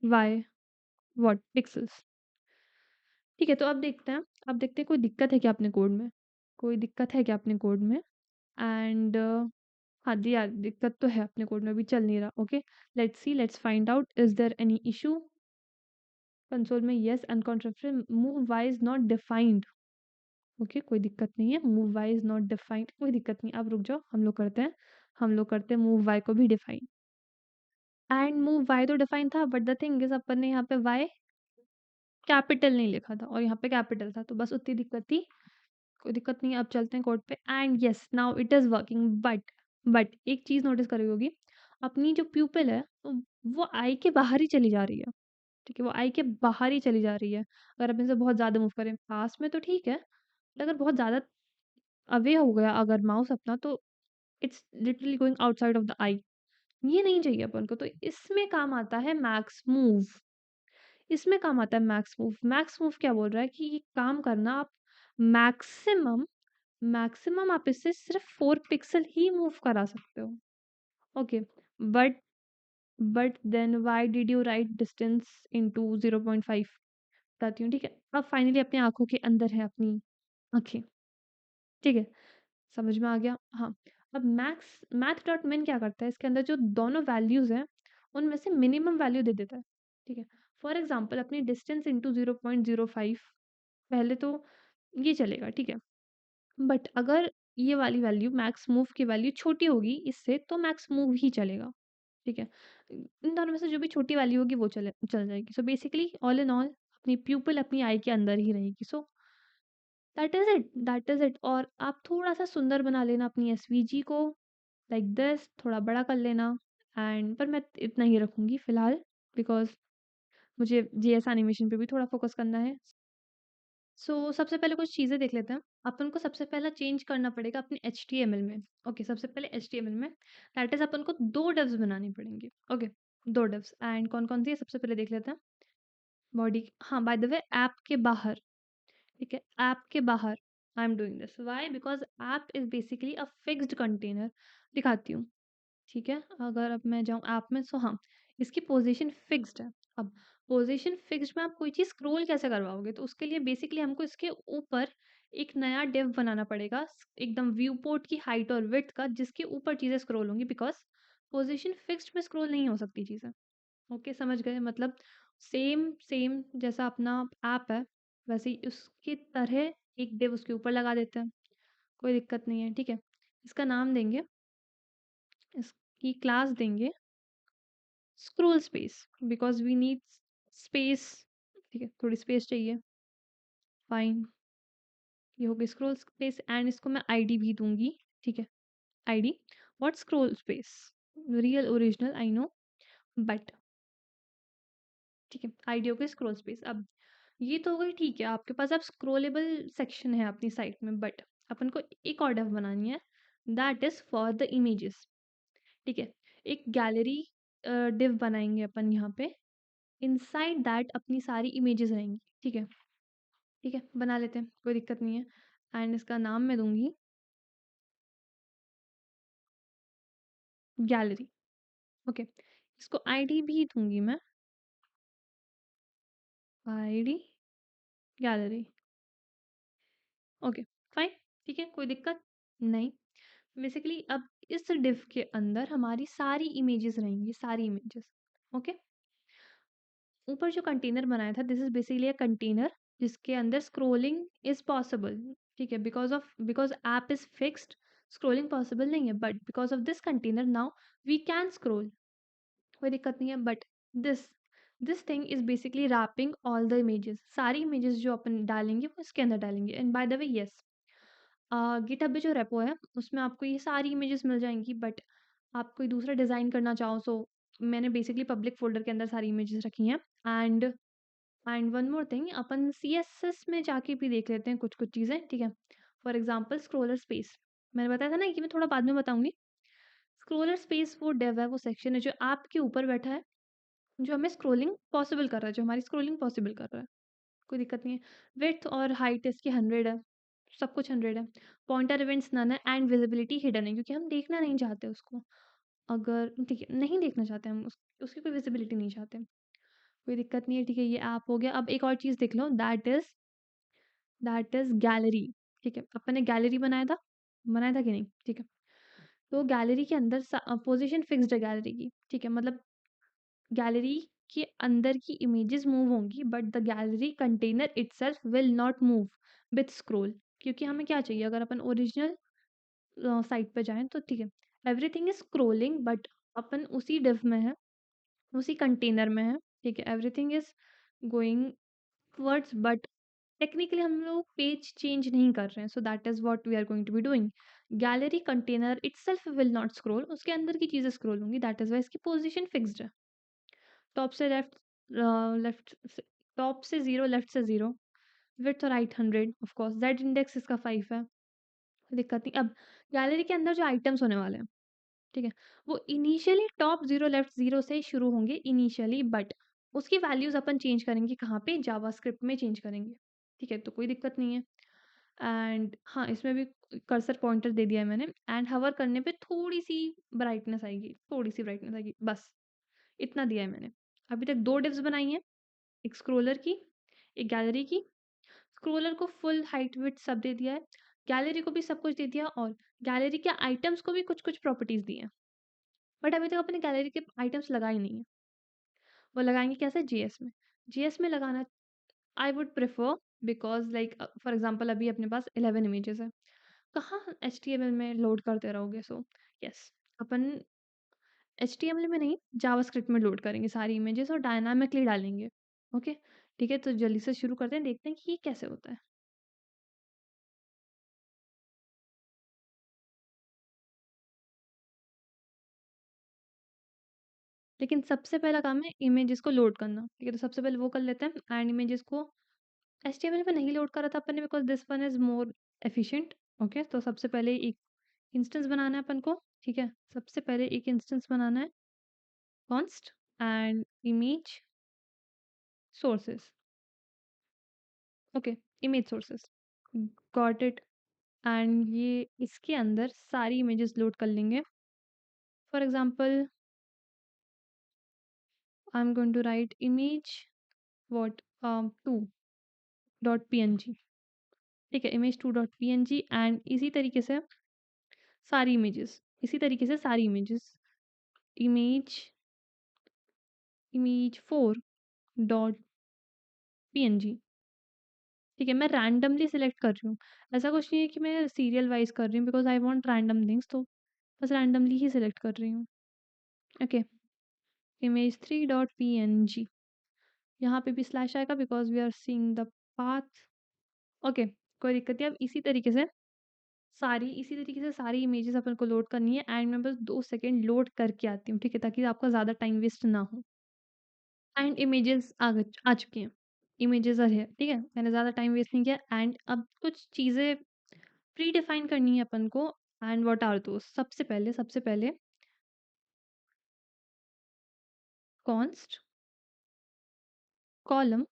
Y what pixels, ठीक है? तो अब देखते हैं कोई दिक्कत है क्या अपने कोड में? कोई दिक्कत है क्या अपने कोड में? एंड हाँ जी यार, दिक्कत तो है अपने कोड में, अभी चल नहीं रहा। Okay, let's see, let's find out is there any issue console में। Yes, uncontracted move Y is not defined. Okay, कोई दिक्कत नहीं है, move Y is not defined, कोई दिक्कत नहीं। अब रुक जाओ, हम लोग करते हैं मूव वाई को भी डिफाइन। एंड मूव वाई तो डिफाइन था, बट द थिंग इज अपन ने यहाँ पे वाई कैपिटल नहीं लिखा था और यहाँ पे कैपिटल था, तो बस उतनी दिक्कत थी। कोई दिक्कत नहीं है, अब चलते हैं कोड पे। And yes, now it is working, but एक चीज़ नोटिस करी होगी, अपनी जो प्यूपिल है वो आई के बाहर ही चली जा रही है, ठीक है? वो आई के बाहर ही चली जा रही है। अगर अपन इसे बहुत ज़्यादा मूव करें, पास में तो ठीक है, बट अगर बहुत ज़्यादा अवे हो गया अगर माउस अपना, तो it's literally going outside of the eye. ये नहीं चाहिए अपन को, तो इसमें काम आता है मैक्स मूव। इसमें काम आता है मैक्स मूव। मैक्स मूव क्या बोल रहा है कि ये काम करना आप मैक्सिमम मैक्सिमम आप इससे सिर्फ 4 पिक्सल ही मूव करा सकते हो। Okay, but but then why did you write distance into 0.5? बताती हूँ, ठीक है? अब फाइनली अपनी आँखों के अंदर है अपनी आँखें, ठीक है? समझ में आ गया? हाँ, अब math.min क्या करता है, इसके अंदर जो दोनों वैल्यूज़ हैं, उनमें से मिनिमम वैल्यू दे देता है, ठीक है? फॉर एग्ज़ाम्पल अपनी डिस्टेंस इनटू 0.05, पहले तो ये चलेगा, ठीक है? बट अगर ये वाली वैल्यू मैक्स मूव की वैल्यू छोटी होगी इससे, तो मैक्स मूव ही चलेगा, ठीक है? इन दोनों में से जो भी छोटी वैल्यू होगी वो चल जाएगी। So basically all in all अपनी प्यूपिल अपनी आई के अंदर ही रहेगी। सो दैट इज़ इट। और आप थोड़ा-सा सुंदर बना लेना अपनी एसवीजी को, लाइक दिस, थोड़ा बड़ा कर लेना। एंड पर मैं इतना ही रखूँगी फ़िलहाल, बिकॉज़ मुझे जीएस एनिमेशन पे भी थोड़ा फ़ोकस करना है। सबसे पहले कुछ चीज़ें देख लेते हैं। अपन को सबसे पहला चेंज करना पड़ेगा अपने एचटीएमएल में। ओके, सबसे पहले एचटीएमएल में दैट इज़ अपन को 2 डिव्स बनानी पड़ेंगी। ओके, 2 डिव्स एंड कौन-कौन सी है सबसे पहले देख लेते हैं। बॉडी, हाँ, बाय द वे ऐप के बाहर, ठीक है? ऐप के बाहर I am doing this. Why? Because app is basically a fixed container. दिखाती हूँ, ठीक है? अगर अब मैं जाऊँ ऐप में, सो हाँ, इसकी पोजीशन फिक्स्ड है। अब पोजीशन फिक्स्ड में आप कोई चीज़ स्क्रॉल कैसे करवाओगे? तो उसके लिए बेसिकली हमको इसके ऊपर एक नया डिव बनाना पड़ेगा, एकदम व्यू पोर्ट की हाइट और विड्थ का, जिसके ऊपर चीज़ें स्क्रॉल होंगी, बिकॉज़ पोजीशन फिक्स्ड में स्क्रॉल नहीं हो सकती चीज़ें। ओके, समझ गए? मतलब सेम सेम जैसा अपना ऐप है, वैसे ही उसकी तरह एक डिव उसके ऊपर लगा देते हैं, कोई दिक्कत नहीं है, ठीक है? इसका नाम देंगे, इसकी क्लास देंगे scroll space, because we need space, ठीक है? थोड़ी स्पेस चाहिए, फाइन। ये हो गई स्क्रोल स्पेस एंड इसको मैं आईडी भी दूँगी, ठीक है? ID what scroll space, real original I know, but ठीक है, आईडी हो गई स्क्रोल स्पेस। अब ये तो हो गई, ठीक है, आपके पास अब स्क्रोलेबल सेक्शन है अपनी साइट में, बट अपन को एक और डिव बनानी है, that is for the images, ठीक है? एक गैलरी डिव बनाएँगे अपन यहाँ पे, इनसाइड दैट अपनी सारी इमेजेस रहेंगी, ठीक है? ठीक है, बना लेते हैं, कोई दिक्कत नहीं है। एंड इसका नाम मैं दूँगी गैलरी, ओके। इसको आईडी भी दूँगी मैं, आईडी गैलरी, ओके, फाइन, ठीक है, कोई दिक्कत नहीं। बेसिकली अब इस डिव के अंदर हमारी सारी इमेजेस रहेंगी, सारी इमेजेस, ओके। ऊपर जो कंटेनर बनाया था, this is basically a container जिसके अंदर स्क्रोलिंग इज पॉसिबल, ठीक है? Because app is fixed, scrolling possible नहीं है, but because of this container now we can scroll, कोई दिक्कत नहीं है। But this this thing is basically wrapping all the images, सारी इमेजेस जो अपन डालेंगे वो इसके अंदर डालेंगे। And by the way, yes, GitHub पे जो रेपो है उसमें आपको ये सारी इमेजेस मिल जाएंगी, बट आप कोई दूसरा डिज़ाइन करना चाहो, सो मैंने बेसिकली पब्लिक फ़ोल्डर के अंदर सारी इमेजेस रखी हैं। And and one more thing, upon CSS में जाके भी देख लेते हैं कुछ-कुछ चीज़ें, ठीक है? फॉर एग्ज़ाम्पल स्क्रोलर स्पेस, मैंने बताया था ना कि मैं थोड़ा बाद में बताऊँगी। स्क्रोलर स्पेस वो डिव है, वो सेक्शन है जो ऐप के ऊपर बैठा है, जो हमें स्क्रोलिंग पॉसिबल कर रहा है, जो हमारी स्क्रोलिंग पॉसिबल कर रहा है। कोई दिक्कत नहीं है। विड्थ और हाइट इसकी 100 है, सब कुछ 100 है। पॉइंटर इवेंट्स नन है एंड विजिबिलिटी हिडन है, क्योंकि हम देखना नहीं चाहते उसको। अगर ठीक है, नहीं देखना चाहते हम उसकी कोई विजिबिलिटी नहीं चाहते। कोई दिक्कत नहीं है, ठीक है, ये ऐप हो गया। अब एक और चीज़ देख लो, दैट इज़ गैलरी, ठीक है? अपन ने गैलरी बनाया था कि नहीं? ठीक है। तो गैलरी के अंदर पोज़ीशन फिक्स्ड है गैलरी की, ठीक है? मतलब गैलरी के अंदर की इमेजेस मूव होंगी, but the gallery container itself will not move with scroll, क्योंकि हमें क्या चाहिए, अगर अपन ओरिजिनल साइट पे जाएं तो ठीक है, एवरीथिंग इज स्क्रोलिंग, बट अपन उसी डिव में है, उसी कंटेनर में है, ठीक है? Everything is going words, but technically हम लोग पेज चेंज नहीं कर रहे हैं, so that is what we are going to be doing. Gallery container itself will not scroll, उसके अंदर की चीजें स्क्रॉल होंगी, दैट इज वाई इसकी पोजीशन फिक्स्ड है। टॉप से लेफ्ट, लेफ्ट से टॉप से 0, लेफ्ट से 0, विड्थ और height 100, of course Z index इसका 5 है, कोई दिक्कत नहीं। अब गैलरी के अंदर जो आइटम्स होने वाले हैं, ठीक है? वो इनिशियली टॉप 0, लेफ्ट 0 से शुरू होंगे इनिशियली, बट उसकी वैल्यूज़ अपन चेंज करेंगे कहाँ पे? जावास्क्रिप्ट में चेंज करेंगे, ठीक है? तो कोई दिक्कत नहीं है। एंड हाँ, इसमें भी कर्सर पॉइंटर दे दिया है मैंने, एंड हवर करने पे थोड़ी-सी ब्राइटनेस आएगी, थोड़ी-सी ब्राइटनेस आएगी, बस इतना दिया है मैंने। अभी तक 2 डिव्स बनाई हैं, एक स्क्रोलर की, एक गैलरी की। स्क्रोलर को फुल हाइट विड्थ सब दे दिया है, गैलरी को भी सब कुछ दे दिया, और गैलरी के आइटम्स को भी कुछ-कुछ प्रॉपर्टीज़ दी हैं। बट अभी तक अपने गैलरी के आइटम्स लगाए नहीं हैं। वो लगाएँगे कैसे? जीएस में। जीएस में लगाना I would prefer, because like for example अभी अपने पास 11 इमेजेस हैं। कहाँ एचटीएमएल में लोड करते रहोगे? सो यस, अपन एचटीएमएल में नहीं, जावास्क्रिप्ट में लोड करेंगे सारी इमेजेस और डायनामिकली डालेंगे। ओके? ठीक है, तो जल्दी से शुरू करते हैं, देखते हैं कि ये कैसे होता है। लेकिन सबसे पहला काम है इमेजेस को लोड करना, ठीक है? तो सबसे पहले वो कर लेते हैं, एंड इमेजेस को एचटीएमएल में नहीं लोड करा था अपन ने, because this one is more efficient. Okay? तो सबसे पहले एक इंस्टेंस बनाना है अपन को, ठीक है? सबसे पहले एक इंस्टेंस बनाना है, const and image sources, okay? Image sources, got it. And ये इसके अंदर सारी इमेजेस लोड कर लेंगे। For example I am going to write image what 2 dot png। ठीक है, इमेज 2 डॉट png एंड इसी तरीके से सारी इमेजेस, इसी तरीके से सारी images, image image 4 dot png। ठीक है, मैं रैंडमली सिलेक्ट कर रही हूँ। ऐसा कुछ नहीं है कि मैं सीरियल वाइज़ कर रही हूँ because I want random things, तो बस रैंडमली ही सिलेक्ट कर रही हूँ। ओके, इमेज 3 डॉट png, यहाँ पे भी स्लैश आएगा because we are seeing the path. Okay, कोई दिक्कत नहीं। अब इसी तरीके से सारी इमेजेस अपन को लोड करनी है एंड मैं बस 2 सेकंड लोड करके आती हूँ, ठीक है? ताकि आपका ज़्यादा टाइम वेस्ट ना हो। एंड इमेजेस आ चुकी हैं। इमेजेस आर हियर, ठीक है? मैंने ज़्यादा टाइम वेस्ट नहीं किया एंड अब कुछ चीज़ें प्री डिफाइन करनी है अपन को। And what are those? सबसे पहले कॉन्स्ट कॉलम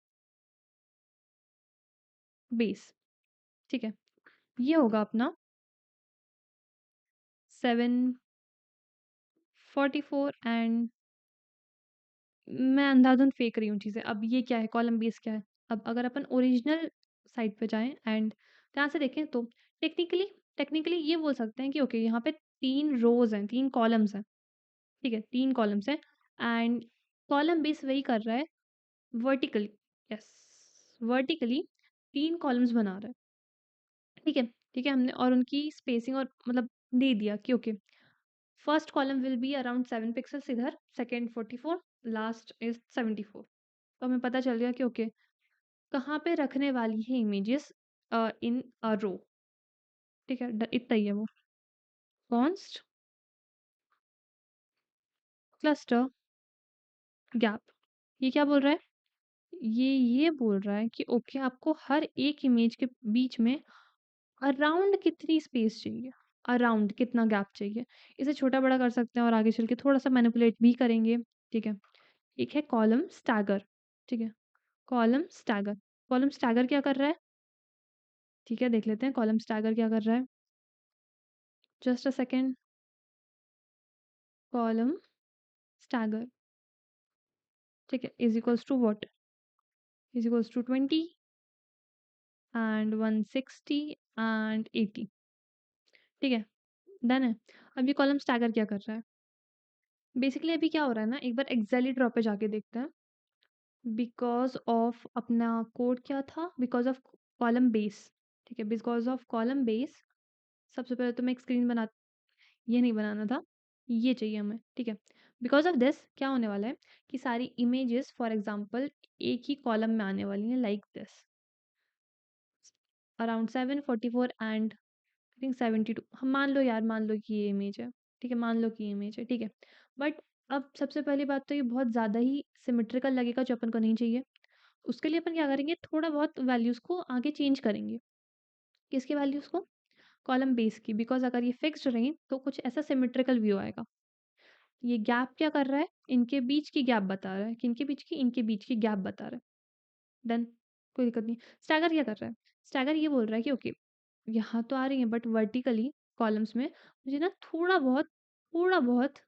बेस, ठीक है? ये होगा अपना 744 एंड मैं अंधाधुंध फेंक रही हूँ चीज़ें। अब ये क्या है? कॉलम बेस क्या है? अब अगर अपन ओरिजिनल साइट पे जाएँ एंड ध्यान से देखें तो टेक्निकली टेक्निकली ये बोल सकते हैं कि ओके, यहाँ पे 3 रोज़ हैं, 3 कॉलम्स हैं, ठीक है? 3 कॉलम्स हैं एंड कॉलम बेस वही कर रहा है वर्टिकली। यस, वर्टिकली 3 कॉलम्स बना रहा है, ठीक है? ठीक है, हमने और उनकी स्पेसिंग और मतलब दे दिया कि okay, first column will be around 7 pixels इधर, सेकंड 44, लास्ट इज़ 74। तो हमें पता चल गया कि ओके, कहाँ पे रखने वाली है इमेजेस इन अ रो, ठीक है? इतना ही है वो। कॉन्स्ट क्लस्टर गैप, ये क्या बोल रहा है? ये बोल रहा है कि ओके, आपको हर एक इमेज के बीच में अराउंड कितनी स्पेस चाहिए, अराउंड कितना गैप चाहिए। इसे छोटा बड़ा कर सकते हैं और आगे चल के थोड़ा सा मैनिपुलेट भी करेंगे, ठीक है? एक है कॉलम स्टैगर, ठीक है? कॉलम स्टैगर, कॉलम स्टैगर क्या कर रहा है? ठीक है, देख लेते हैं कॉलम स्टैगर क्या कर रहा है। Just a second. Column stagger, ठीक है, is equals to what? Is equals to 20 and 160 and 80, ठीक है? डन है। अब ये कॉलम स्टैगर क्या कर रहा है? बेसिकली अभी क्या हो रहा है ना, एक बार एक्सेली ड्रॉ पे जाके देखते हैं। बिकॉज ऑफ अपना कोड क्या था? बिकॉज ऑफ कॉलम बेस, ठीक है? बिकॉज ऑफ कॉलम बेस, सबसे पहले तो मैं एक स्क्रीन बना, ये नहीं बनाना था, ये चाहिए हमें, ठीक है? बिकॉज ऑफ दिस क्या होने वाला है कि सारी इमेजेस फॉर एग्जांपल एक ही कॉलम में आने वाली हैं, like this, around 744 and I think 72। हम मान लो यार, मान लो कि ये इमेज है, ठीक है? मान लो कि ये इमेज है, ठीक है? बट अब सबसे पहली बात तो ये बहुत ज़्यादा ही सिमेट्रिकल लगेगा जो अपन को नहीं चाहिए। उसके लिए अपन क्या करेंगे, थोड़ा बहुत वैल्यूज़ को आगे चेंज करेंगे। किसकी वैल्यूज़ को? कॉलम बेस की, बिकॉज़ अगर ये फिक्स्ड रहीं तो कुछ ऐसा सिमेट्रिकल व्यू आएगा। ये गैप क्या कर रहा है? इनके बीच की गैप बता रहा है। किनके बीच की? इनके बीच की गैप बता रहा है। डन, कोई दिक्कत नहीं। स्टैगर क्या कर रहा है? स्टैगर ये बोल रहा है कि ओके, यहाँ तो आ रही है बट वर्टिकली कॉलम्स में मुझे ना थोड़ा बहुत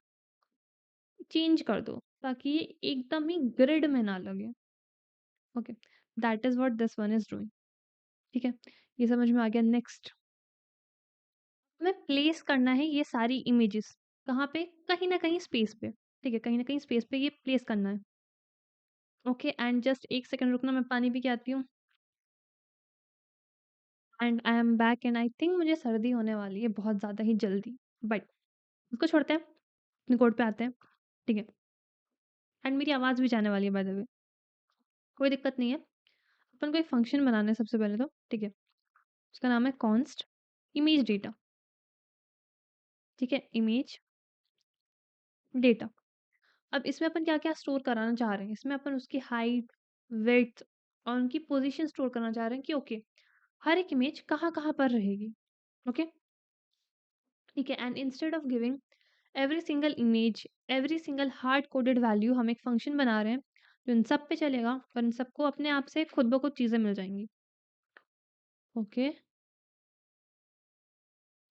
चेंज कर दो ताकि ये एकदम ही ग्रिड में ना लगे। Okay, that is what this one is doing, ठीक है? ये समझ में आ गया। नेक्स्ट, हमें प्लेस करना है ये सारी इमेजेस कहाँ पे? कहीं न कहीं स्पेस पे, ठीक है? कहीं न कहीं स्पेस पे ये प्लेस करना है। ओके एंड जस्ट 1 सेकंड रुकना, मैं पानी पी के आती हूँ। And I am back and I think मुझे सर्दी होने वाली है बहुत ज़्यादा ही जल्दी। बट उसको छोड़ते हैं, अपने कोड पे आते हैं, ठीक है? एंड मेरी आवाज़ भी जाने वाली है बाय द वे, कोई दिक्कत नहीं है। अपन को एक फंक्शन बनाना है सबसे पहले तो, ठीक है? उसका नाम है कॉन्स्ट इमेज डेटा, ठीक है? Image data. अब इसमें अपन क्या-क्या स्टोर कराना चाह रहे हैं? इसमें अपन उसकी हाइट, विड्थ और उनकी पोज़ीशन स्टोर करना चाह रहे हैं कि ओके, हर एक इमेज कहाँ-कहाँ पर रहेगी, ओके? ठीक है? And instead of giving every single image, every single hard coded value, हम एक फंक्शन बना रहे हैं, जो इन सब पे चलेगा और इन सबको अपने आप से खुद ब खुद चीज़ें मिल जाएँगी। Okay?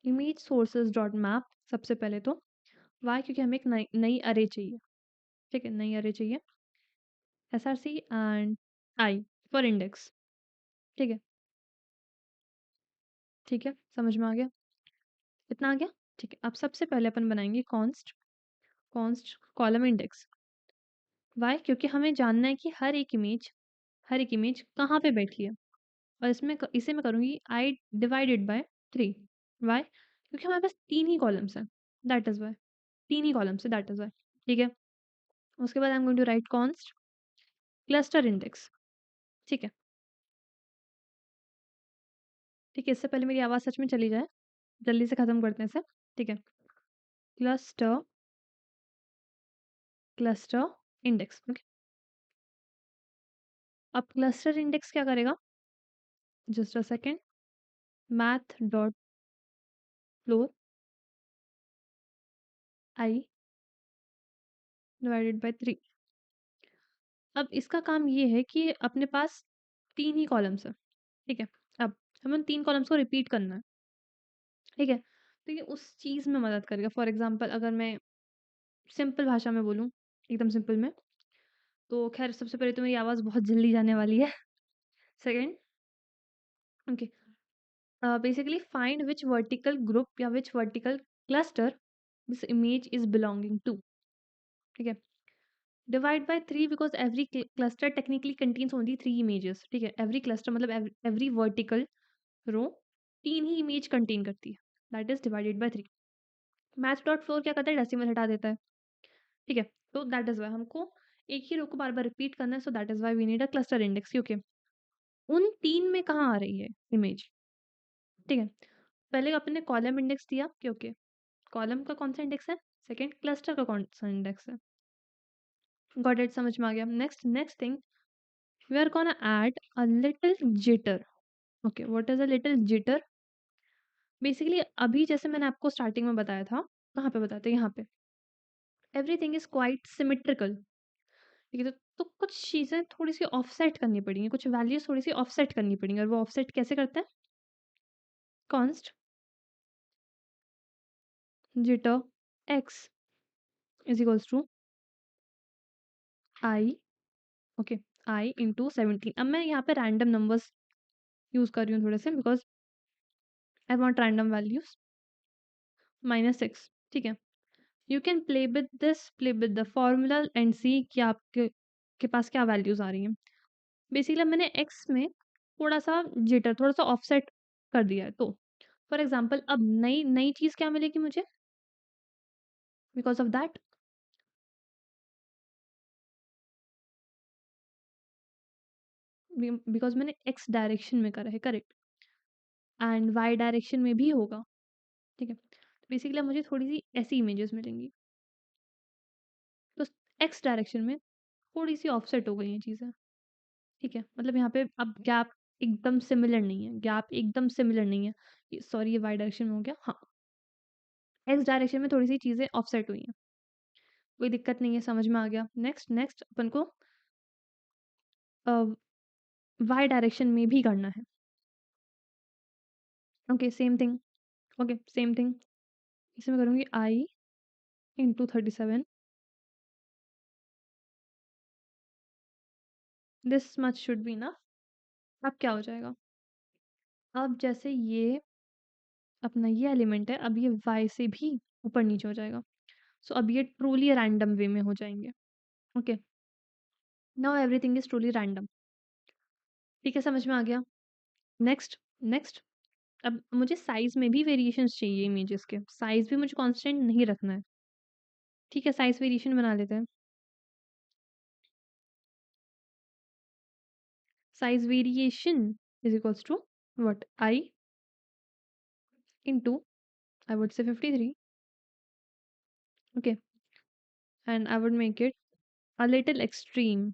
Image sources dot map सबसे पहले तो, व्हाई? क्योंकि हमें एक नई नई अरे चाहिए, ठीक है? नई अरे चाहिए। SRC and I for index. ठीक है, ठीक है, समझ में आ गया? इतना आ गया? ठीक है, अब सबसे पहले अपन बनाएँगे const, const column index. Why? क्योंकि हमें जानना है कि हर एक इमेज कहाँ पे बैठी है। और इसे मैं करूँगी I डिवाइडेड बाय 3। व्हाई? क्योंकि हमारे पास 3 ही कॉलम्स हैं, दैट इज़ व्हाई। 3 ही कॉलम्स हैं, दैट इज़ व्हाई। ठीक है? उसके बाद I am going to write const cluster index. ठीक है? ठीक है, इससे पहले मेरी आवाज़ सच में चली जाए, जल्दी से खत्म करते हैं इसे। ठीक है? Cluster cluster index. ओके? अब क्लस्टर इंडेक्स क्या करेगा? Just a second. Math dot floor I divided by 3। अब इसका काम ये है कि अपने पास 3 ही कॉलम्स हैं, ठीक है? अब हमें उन 3 कॉलम्स को रिपीट करना है, ठीक है? तो ये उस चीज़ में मदद करेगा। फॉर एग्ज़ाम्पल अगर मैं सिंपल भाषा में बोलूँ, एकदम सिंपल में, तो ख़ैर सबसे पहले तो मेरी आवाज़ बहुत जल्दी जाने वाली है। Second, okay, basically find which vertical group या which vertical cluster this image is belonging to, ठीक है? Divide by 3 because every cluster technically contains only 3 images, ठीक है? एवरी क्लस्टर मतलब एवरी वर्टिकल रो 3 ही इमेज कंटेन करती है, that is divided by 3। Math dot floor क्या करता है? डेसिमल हटा देता है, ठीक है? तो दैट इज़ व्हाई हमको एक ही रो को बार-बार रिपीट करना है, so that is why we need a cluster index, okay? उन 3 में कहाँ आ रही है इमेज, ठीक है? पहले आपने कॉलम इंडेक्स दिया, ओके, कॉलम का कौन सा इंडेक्स है? सेकंड क्लस्टर का कौन सा इंडेक्स है? गॉट इट, समझ में आ गया। Next next thing, we are gonna add a little jitter. Okay, what is a little jitter? Basically अभी जैसे मैंने आपको स्टार्टिंग में बताया था, कहाँ पे बताया था? यहाँ पे। एवरीथिंग इज़ क्वाइट सिमेट्रिकल, ठीक है? तो कुछ चीज़ें थोड़ी-सी ऑफसेट करनी पड़ेंगी, कुछ वैल्यूज़ थोड़ी-सी ऑफसेट करनी पड़ेंगी और वो ऑफसेट कैसे करते हैं? Const jitter X is equals to I, okay, I into 17। अब मैं यहाँ पे रैंडम नंबर्स यूज़ कर रही हूँ थोड़े से because I want random values. -6, ठीक है? You can play with the formula and see कि आपके के पास क्या वैल्यूज़ आ रही हैं। बेसिकली अब मैंने एक्स में थोड़ा-सा जिटर, थोड़ा-सा ऑफसेट कर दिया है। तो फॉर एग्ज़ाम्पल अब नई नई चीज़ क्या मिलेगी मुझे? बिकॉज़ ऑफ दैट, बिकॉज़ मैंने एक्स डायरेक्शन में करा है, करेक्ट? एंड वाई डायरेक्शन में भी होगा, ठीक है? बेसिकली अब मुझे थोड़ी-सी ऐसी इमेजेस मिलेंगी। तो एक्स डायरेक्शन में थोड़ी-सी ऑफसेट हो गई हैं चीज़ें, ठीक है? मतलब यहाँ पे अब गैप एकदम सिमिलर नहीं है, गैप एकदम सिमिलर नहीं है। सॉरी, ये वाई डायरेक्शन में हो गया, हाँ। एक्स डायरेक्शन में थोड़ी-सी चीज़ें ऑफसेट हुई हैं। कोई दिक्कत नहीं है, समझ में आ गया। नेक्स्ट नेक्स्ट अपन को अ, वाई डायरेक्शन में भी करना है। Okay, same thing, okay, same thing. इसे मैं करूँगी i into 37, this much should be enough. अब क्या हो जाएगा? अब जैसे ये अपना ये एलिमेंट है, अब ये वाई से भी ऊपर-नीचे हो जाएगा। सो अब ये ट्रूली रैंडम वे में हो जाएँगे। Okay, now everything is truly random. ठीक है, समझ में आ गया। नेक्स्ट नेक्स्ट, अब मुझे साइज़ में भी वेरिएशंस चाहिए इमेजेस के। साइज़ भी मुझे कांस्टेंट नहीं रखना है। ठीक है, साइज़ वेरिएशन बना लेते हैं। Size variation is equals to what? I into I would say 53, okay, and I would make it a little extreme,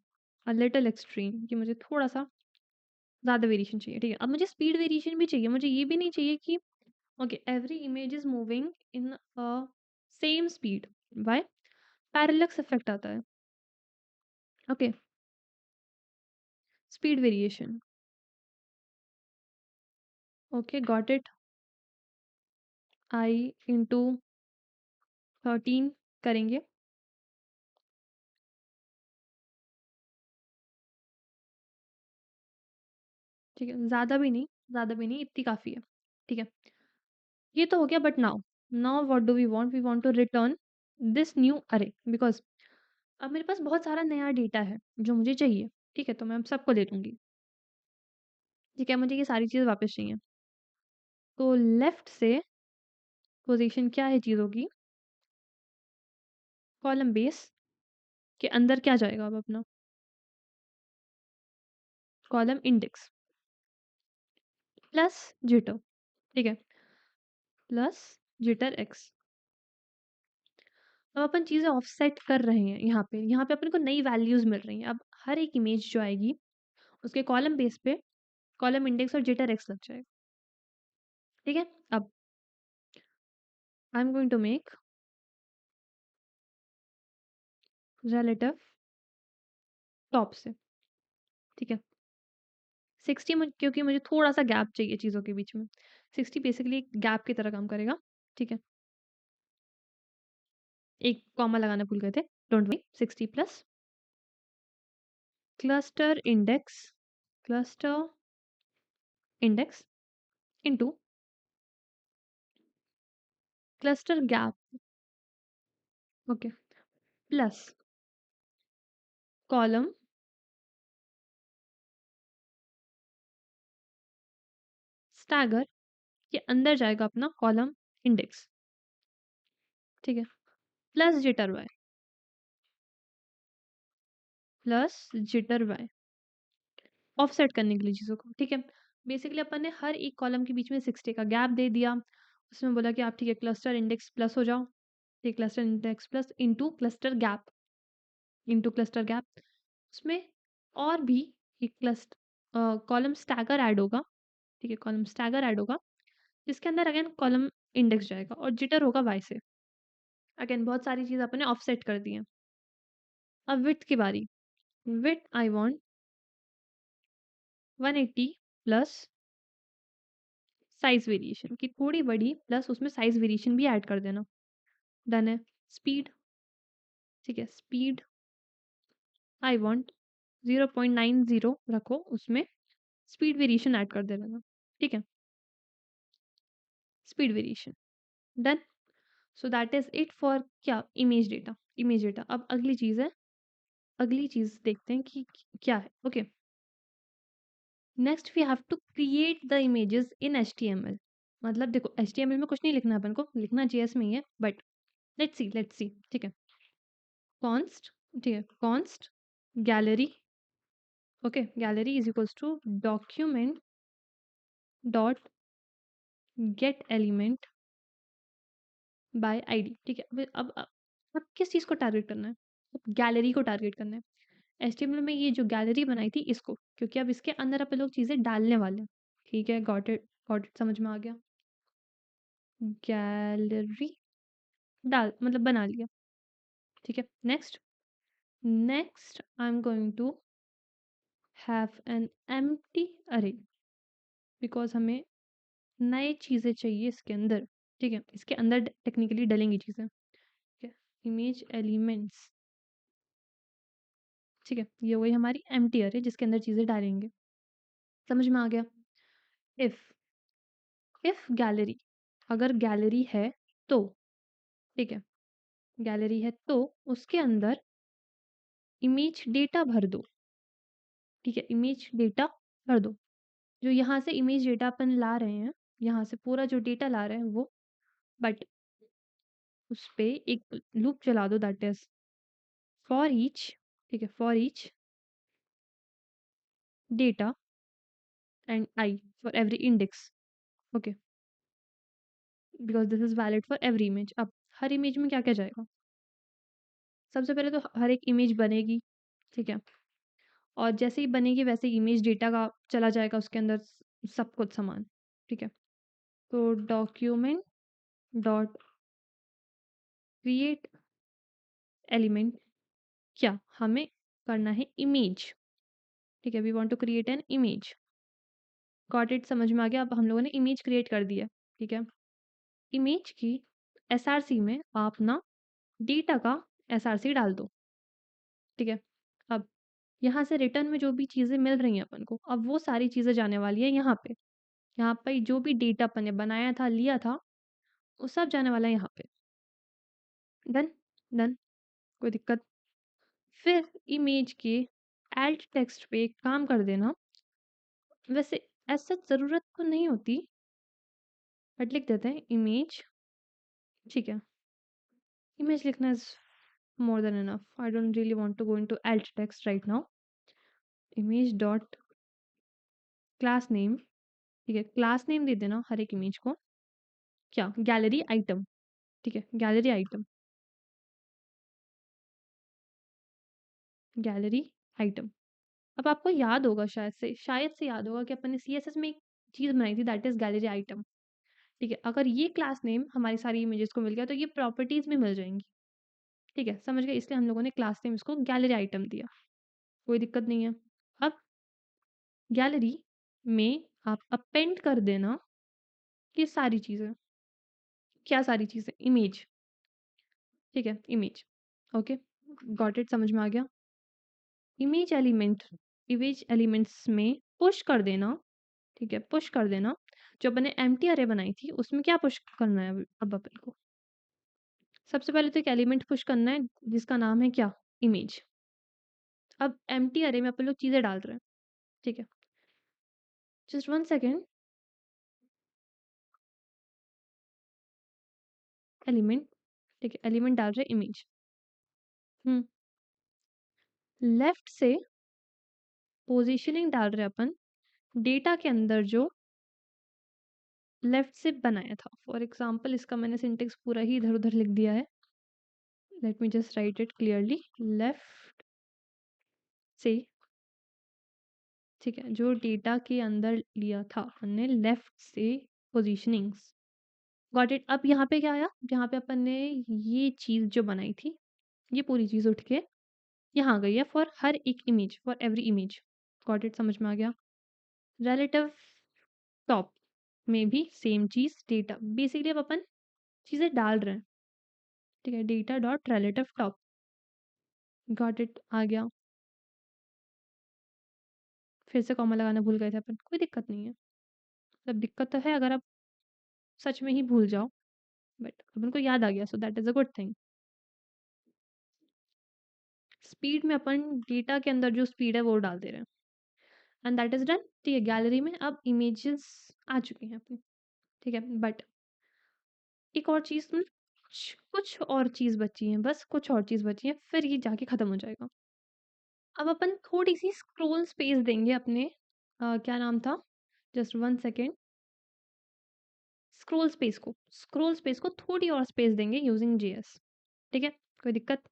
a little extreme, कि मुझे थोड़ा-सा ज़्यादा वेरिएशन चाहिए, ठीक है? अब मुझे स्पीड वेरिएशन भी चाहिए, मुझे ये भी नहीं चाहिए कि okay every image is moving in a same speed. Why? Parallax effect आता है, okay? Speed variation, okay, got it. I into 13 करेंगे, ठीक है? ज़्यादा भी नहीं, इतनी काफ़ी है, ठीक है? ये तो हो गया but now now what do we want to return this new array because अब मेरे पास बहुत सारा नया डेटा है, जो मुझे चाहिए, ठीक है? तो मैं अब सबको दे दूँगी, ठीक है? मुझे ये सारी चीज़ें वापस चाहिए। तो लेफ्ट से पोज़ीशन क्या है चीज़ों की? कॉलम बेस के अंदर क्या जाएगा अब अपना? कॉलम इंडेक्स प्लस जिटर, ठीक है? Plus jitter x. अब अपन चीज़ें ऑफसेट कर रहे हैं यहाँ पे अपन को नई वैल्यूज़ मिल रही हैं। अब हर एक इमेज जो आएगी, उसके कॉलम बेस पे कॉलम इंडेक्स और जिटर एक्स लग जाएगा, ठीक है? अब I am going to make relative top से, ठीक है? 60 क्योंकि मुझे थोड़ा-सा गैप चाहिए चीज़ों के बीच में। 60 बेसिकली एक गैप की तरह काम करेगा, ठीक है? एक कॉमा लगाना भूल गए थे, don't worry 60 plus cluster index cluster index into cluster gap, okay? Plus column stagger के अंदर जाएगा अपना कॉलम इंडेक्स, ठीक है? Plus jitter Y plus jitter Y offset करने के लिए चीज़ों को, ठीक है? बेसिकली अपन ने हर एक कॉलम के बीच में 60 का गैप दे दिया। उसमें बोला कि आप ठीक है क्लस्टर इंडेक्स प्लस हो जाओ, ठीक cluster index plus into cluster gap उसमें और भी एक कॉलम स्टैगर ऐड होगा, ठीक है? कॉलम स्टैगर ऐड होगा जिसके अंदर अगेन कॉलम इंडेक्स जाएगा और जिटर होगा वाई से। अगेन बहुत सारी चीज़ अपन ने ऑफसेट कर दी है। अब विड्थ की बारी, width I want 180 plus size variation की थोड़ी बड़ी प्लस उसमें साइज़ वेरिएशन भी ऐड कर देना। डन है। स्पीड, ठीक है? स्पीड आई वांट 0.90 रखो उसमें स्पीड वेरिएशन ऐड कर देना, ठीक है? Speed variation done. So that is it for क्या? Image data. अब अगली चीज़ देखते हैं कि क्या है, okay? Next we have to create the images in HTML. मतलब देखो एचटीएमएल में कुछ नहीं लिखना है अपन को, लिखना जेएस में ही है बट लेट्स सी, ठीक है? कॉन्स्ट, ठीक है? Const gallery, okay? Gallery is equals to document dot get element by ID, ठीक है? अब किस चीज़ को टारगेट करना है? अब गैलरी को टारगेट करना है। एचटीएमएल में ये जो गैलरी बनाई थी इसको, क्योंकि अब इसके अंदर अपन लोग चीज़ें डालने वाले हैं, ठीक है? गॉट इट समझ में आ गया? गैलरी डाल मतलब बना लिया, ठीक है? Next I am going to have an empty array because हमें नए चीज़ें चाहिए इसके अंदर, ठीक है? इसके अंदर टेक्निकली डलेंगी चीज़ें, ठीक है? इमेज एलिमेंट्स, ठीक है? ये वही हमारी एम्प्टी अरे जिसके अंदर चीज़ें डालेंगे। समझ में आ गया? इफ इफ गैलरी अगर गैलरी है तो, ठीक है? गैलरी है तो उसके अंदर इमेज डेटा भर दो, ठीक है? इमेज डेटा भर दो। जो यहाँ से इमेज डेटा अपन ला रहे हैं, यहाँ से पूरा जो डेटा ला रहे हैं वो, बट उस पे एक लूप चला दो दैट इज़ फॉर ईच, ठीक है? For each data and I for every index, okay? Because this is valid for every image. अब हर इमेज में क्या-क्या जाएगा? सबसे पहले तो हर एक इमेज बनेगी, ठीक है? और जैसे ही बनेगी वैसे ही इमेज डेटा का चला जाएगा उसके अंदर सब कुछ सामान, ठीक है? तो डॉक्यूमेंट डॉट क्रिएट एलिमेंट क्या? हमें करना है इमेज, ठीक है? We want to create an image. Got it समझ में आ गया? अब हम लोगों ने इमेज क्रिएट कर दी है, ठीक है? इमेज की एसआरसी में आप ना डेटा का एसआरसी डाल दो, ठीक है? अब यहाँ से रिटर्न में जो भी चीज़ें मिल रही हैं अपन को, अब वो सारी चीज़ें जाने वाली है यहाँ पे। यहाँ पे जो भी डेटा अपन ने बनाया था, लिया था, वो सब जाने वाला है यहाँ पे। डन? डन? कोई दिक्कत? फिर इमेज के एल्ट टेक्स्ट पे एक काम कर देना, वैसे एज़ सच ज़रूरत तो नहीं होती, बट लिख देते हैं इमेज, ठीक है? इमेज लिखना is more than enough. I don't really want to go into alt text right now. Image dot class name, ठीक है, क्लास नेम दे देना हर एक इमेज को, क्या, गैलरी आइटम, ठीक है, गैलरी आइटम, गैलरी आइटम। अब आपको याद होगा, शायद से याद होगा कि अपन ने सीएसएस में एक चीज़ बनाई थी, दैट इज़ गैलरी आइटम, ठीक है। अगर ये क्लास नेम हमारी सारी इमेजेस को मिल गया तो ये प्रॉपर्टीज़ में मिल जाएंगी, ठीक है, समझ गए, इसलिए हम लोगों ने क्लास नेम इसको गैलरी आइटम दिया, कोई दिक्कत नहीं है। अब गैलरी में आप अपेंड कर देना ये सारी चीज़ें, क्या सारी चीज़ें, इमेज, ठीक है, इमेज, ओके, गॉट इट, समझ में आ गया। इमेज एलिमेंट, इमेज एलिमेंट्स में पुश कर देना, ठीक है, पुश कर देना, जो मैंने एम्प्टी अरे बनाई थी उसमें क्या पुश करना है अब अपन को, सबसे पहले तो एक एलिमेंट पुश करना है जिसका नाम है क्या, इमेज। अब एम्प्टी अरे में अपन लोग चीज़ें डाल रहे हैं, ठीक है, जस्ट 1 सेकेंड, एलिमेंट, ठीक है, एलिमेंट डाल रहे इमेज, लेफ्ट से पोजीशनिंग डाल रहे अपन डेटा के अंदर जो लेफ्ट से बनाया था, फॉर एग्जाम्पल इसका मैंने सिंटेक्स पूरा ही इधर उधर लिख दिया है, late me just right it clearly, left से, ठीक है, जो डेटा के अंदर लिया था हमने लेफ्ट से पोजीशनिंग्स, गॉट इट। अब यहाँ पे क्या आया, यहाँ पे अपन ने ये चीज़ जो बनाई थी, ये पूरी चीज़ उठ के यहाँ आ गई है फॉर हर एक image, for every image, got it, समझ में आ गया। रिलेटिव टॉप में भी सेम चीज़, डेटा, बेसिकली अब अपन चीज़ें डाल रहे हैं, ठीक है, data dot relative top, got it, आ गया। फिर से कॉमा लगाना भूल गए थे अपन, कोई दिक्कत नहीं है, मतलब दिक्कत तो है अगर आप सच में ही भूल जाओ, बट अपन को याद आ गया, सो that is a good thing. Speed में अपन डेटा के अंदर जो स्पीड है वो डाल दे रहे हैं, एंड दैट इज़ डन, ठीक है। गैलरी में अब इमेजेस आ चुकी हैं अपनी, ठीक है, बट एक और चीज़, कुछ और चीज़ बची है, बस कुछ और चीज़ बची है, फिर ये जाके ख़त्म हो जाएगा। अब अपन थोड़ी-सी स्क्रॉल स्पेस देंगे अपने क्या नाम था? जस्ट 1 सेकंड, स्क्रॉल स्पेस को थोड़ी और स्पेस देंगे यूजिंग जेएस, ठीक है? कोई दिक्कत?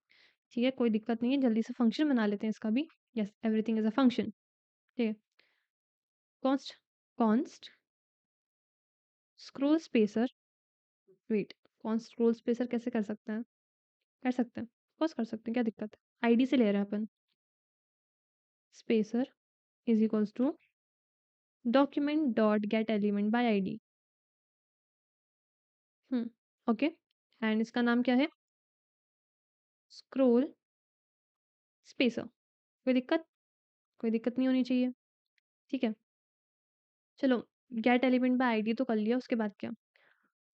ठीक है, कोई दिक्कत नहीं है, जल्दी से फंक्शन बना लेते हैं इसका भी। Yes, everything is a function, ठीक है? Const const scroll spacer, wait, const scroll spacer कैसे कर सकते हैं? कर सकते हैं, ऑफ कोर्स कर सकते हैं, क्या दिक्कत है? आईडी से ले रहे हैं अपन, spacer is equals to document dot get element by ID, hmm, okay, and इसका नाम क्या है? स्क्रॉल स्पेसर, कोई दिक्कत? कोई दिक्कत नहीं होनी चाहिए, ठीक है? चलो, गेट एलिमेंट बाय आईडी तो कर लिया, उसके बाद क्या?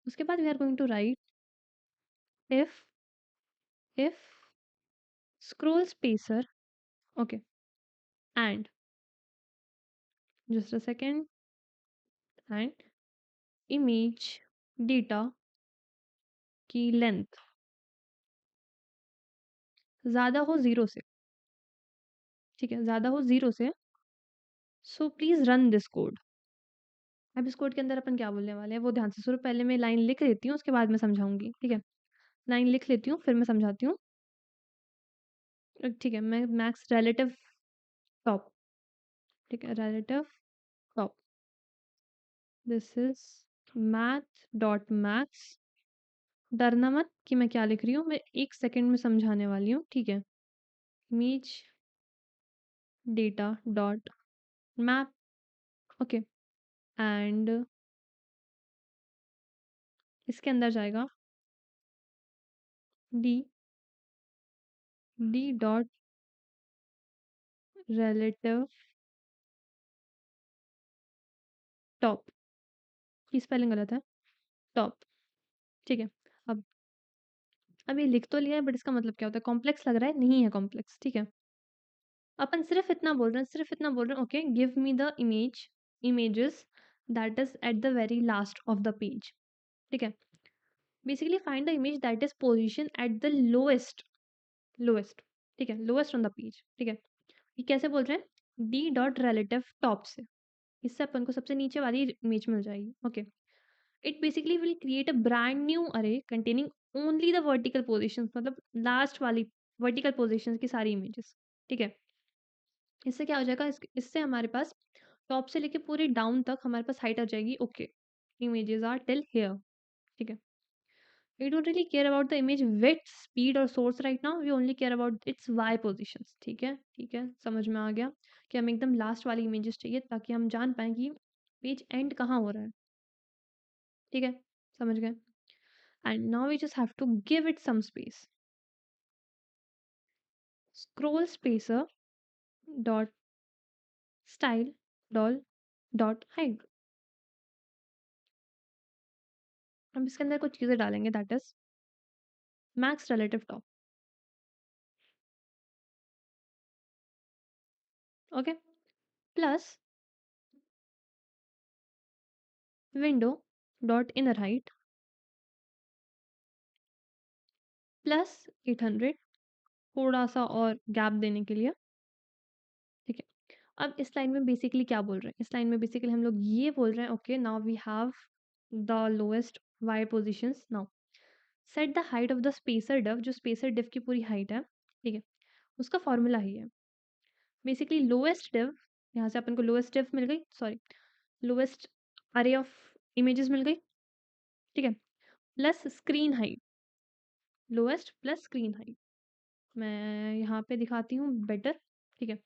उसके बाद we are going to write if scroll spacer, okay, and just a second, and image data की लेंथ ज़्यादा हो 0 से, ठीक है? ज़्यादा हो 0 से, so please run this code. अब इस कोड के अंदर अपन क्या बोलने वाले हैं वो ध्यान से सुनो, पहले मैं लाइन लिख लेती हूँ, उसके बाद मैं समझाऊँगी, ठीक है? लाइन लिख लेती हूँ, फिर मैं समझाती हूँ। ठीक है, मैं मैक्स रिलेटिव टॉप, ठीक है, relative top, this is math dot max, डरना मत कि मैं क्या लिख रही हूँ, मैं 1 सेकंड में समझाने वाली हूँ, ठीक है? Image data dot map, okay, and इसके अंदर जाएगा D D dot relative top की स्पेलिंग गलत है, टॉप, ठीक है। अब अब ये लिख तो लिया है बट इसका मतलब क्या होता है? कॉम्प्लेक्स लग रहा है? नहीं है कॉम्प्लेक्स, ठीक है। अपन सिर्फ इतना बोल रहे हैं, सिर्फ इतना बोल रहे हैं, okay, give me the images that is at the very last of the page, ठीक है। Basically find the image that is position at the lowest, ठीक है, लोएस्ट ऑन द पेज, ठीक है। ये कैसे बोल रहे हैं? डी डॉट रिलेटिव टॉप से, इससे अपन को सबसे नीचे वाली इमेज मिल जाएगी, okay. It basically will create a brand new array containing only the vertical positions, मतलब लास्ट वाली वर्टिकल पोजीशंस की सारी इमेजेस, ठीक है। इससे क्या हो जाएगा? इससे हमारे पास टॉप से लेके पूरी डाउन तक हमारे पास हाइट आ जाएगी, okay. Images are till here, ठीक है। We don't really care about the image width, speed और source right now. We only care about its y positions. ठीक है, ठीक है, समझ में आ गया कि हमें एकदम लास्ट वाली इमेजेस चाहिए ताकि हम जान पाएँ कि पेज एंड कहाँ हो रहा है। ठीक है, समझ गए। And now we just have to give it some space. Scroll spacer dot style doll dot hide. हम इसके अंदर कुछ चीज़ें डालेंगे, that is max relative top, okay, plus window dot inner height plus 800, थोड़ा सा और गैप देने के लिए, ठीक है। अब इस लाइन में बेसिकली क्या बोल रहे हैं? इस लाइन में बेसिकली हम लोग ये बोल रहे हैं, okay now we have the lowest Y positions. Now set the height of the spacer div, जो स्पेसर डिव की पूरी हाइट है, ठीक है, उसका फॉर्मूला ही है बेसिकली लोएस्ट डिव। यहाँ से अपन को लोएस्ट डिव मिल गई, सॉरी, लोएस्ट अरे ऑफ इमेजेस मिल गई, ठीक है, plus screen height, lowest plus screen height. मैं यहाँ पे दिखाती हूँ बेटर, ठीक है।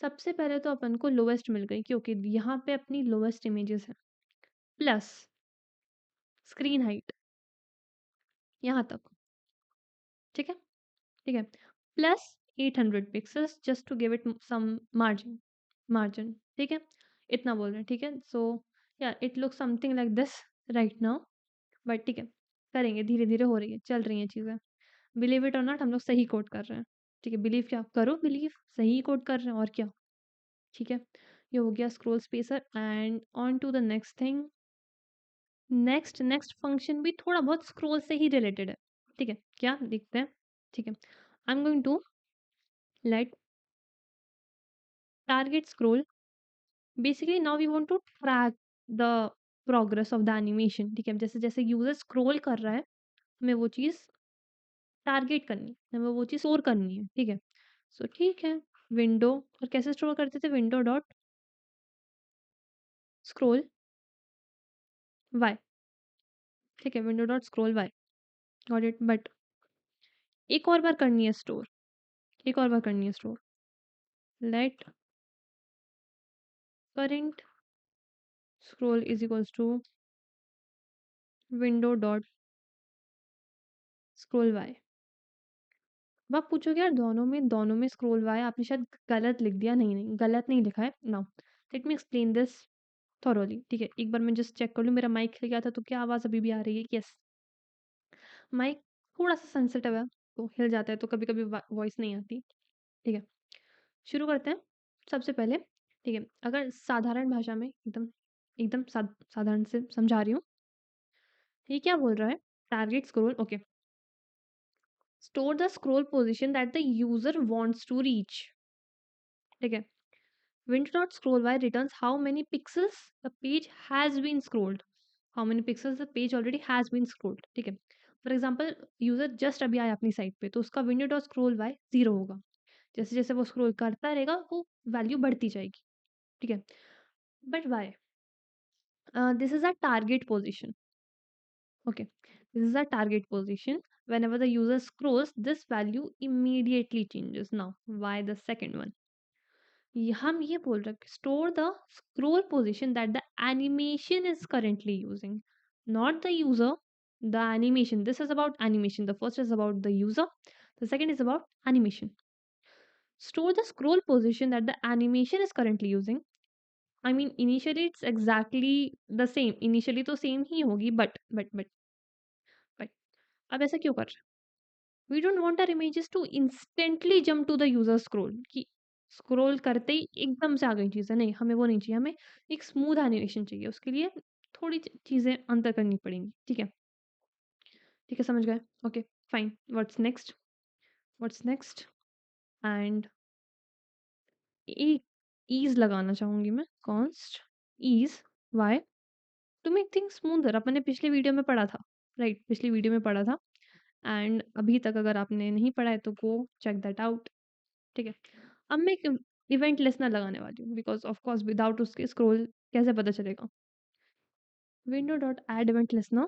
सबसे पहले तो अपन को लोएस्ट मिल गई क्योंकि यहाँ पे अपनी लोएस्ट इमेजेस है, प्लस स्क्रीन हाइट यहाँ तक, ठीक है, ठीक है, plus 800 pixels just to give it some margin, ठीक है, इतना बोल रहे हैं, ठीक है। सो या it look something like this right now, but ठीक है, करेंगे, धीरे धीरे हो रही है, चल रही हैं चीज़ें। बिलीव इट और नॉट, हम लोग सही कोड कर रहे हैं, ठीक है। बिलीव क्या करो, बिलीव सही कोड कर रहे हैं और क्या, ठीक है। ये हो गया scroll spacer and on to the next thing. Next function भी थोड़ा बहुत स्क्रॉल से ही रिलेटेड है, ठीक है, क्या देखते हैं, ठीक है। I am going to let target scroll, basically now we want to track the progress of the animation, ठीक है। जैसे जैसे यूजर स्क्रॉल कर रहा है हमें वो चीज़ टारगेट करनी है, हमें वो चीज़ स्टोर करनी है, ठीक है। सो ठीक है, विंडो, और कैसे स्टोर करते थे? विंडो डॉट स्क्रॉल वाई, ठीक है, window dot scroll Y, got it. But एक और बार करनी है स्टोर, एक और बार करनी है store, let current scroll is equals to window dot scroll y। अब आप पूछोगे यार दोनों में स्क्रोल वाई आपने शायद गलत लिख दिया। नहीं नहीं, गलत नहीं लिखा है। Now let me explain this thoroughly, ठीक है। एक बार मैं जस्ट चेक कर लूँ मेरा माइक हिल गया था तो क्या आवाज़ अभी भी आ रही है? यस, माइक थोड़ा सा सेंसिटिव है तो हिल जाता है, तो कभी कभी वॉइस नहीं आती, ठीक है। शुरू करते हैं सबसे पहले, ठीक है। अगर साधारण भाषा में एकदम एकदम साधारण से समझा रही हूँ, ये क्या बोल रहा है? Target scroll, okay, store the scroll position that the user wants to reach, ठीक है। window.scroll by returns how many pixels the page has been scrolled, how many pixels the page already has been scrolled, ठीक है। For example user just अभी आया अपनी site पे तो उसका विंडो डॉट स्क्रोल बाय 0 होगा। जैसे जैसे वो स्क्रोल करता रहेगा वो वैल्यू बढ़ती जाएगी, ठीक है। But why this is a target position, okay, this is a target position. Whenever the user scrolls this value immediately changes. Now why the second one? हम ये बोल रहे हैं store the scroll position that the animation is currently using, not the user, the animation. This is about animation. The first is about the user, the second is about animation. Store the scroll position that the animation is currently using. I mean, initially it's exactly the same. Initially तो same ही होगी, but अब ऐसा क्यों कर रहे हैं? We don't want our images to instantly jump to the user scroll कि scroll करते ही एकदम से आ गई चीज़ें, नहीं, हमें वो नहीं चाहिए, हमें एक स्मूथ एनिमेशन चाहिए, उसके लिए थोड़ी चीज़ें अंतर करनी पड़ेंगी, ठीक है? ठीक है, समझ गए? Okay, fine, what's next? What's next? And एक ईज़ लगाना चाहूँगी मैं, const ease, why? To make things smoother. अपने पिछले वीडियो में पढ़ा था, राइट? पिछली वीडियो में पढ़ा था एंड अभी तक अगर आपने नहीं पढ़ा है तो गो चेक दैट आउट, ठीक है? अब मैं एक इवेंट लिस्टनर लगाने वाली हूँ बिकॉज़ ऑफ कोर्स विदाउट उसके स्क्रॉल कैसे पता चलेगा? Window dot add event listener,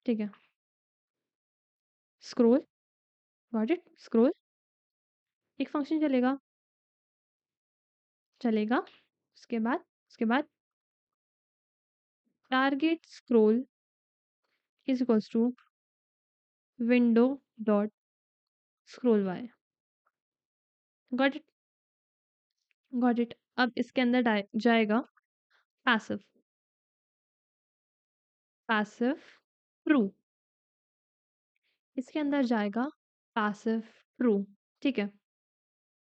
ठीक है? Scroll, got it? स्क्रॉल एक फंक्शन चलेगा, उसके बाद target scroll is equals to window dot scroll by, got it? Got it? अब इसके अंदर जाएगा पैसिव, पैसिव ट्रू, इसके अंदर जाएगा पैसिव ट्रू, ठीक है?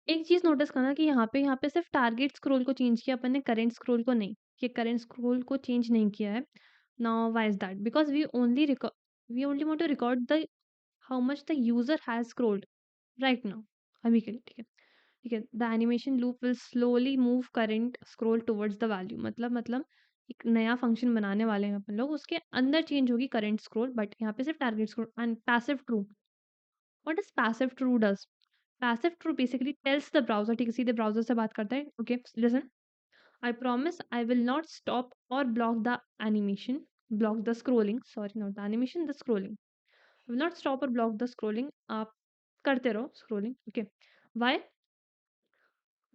एक चीज़ नोटिस करना कि यहाँ पे सिर्फ टारगेट स्क्रॉल को चेंज किया अपन ने, करंट स्क्रॉल को नहीं। ये करंट स्क्रॉल को चेंज नहीं किया है। Now why is that? Because we only want to record the how much the user has scrolled right now, अभी के लिए, ठीक है? ठीक है? The animation loop will slowly move current scroll towards the value, मतलब एक नया फंक्शन बनाने वाले हैं अपन लोग, उसके अंदर चेंज होगी करंट स्क्रॉल, बट यहाँ पे सिर्फ target scroll and passive true. What does passive true does? Passive true basically tells the browser, ठीक है, सीधे ब्राउज़र से बात करता है, okay, listen, I promise I will not stop or block the animation, block the scrolling, sorry, not the animation, the scrolling. I will not stop or block the scrolling. आप करते रहो scrolling, okay. Why?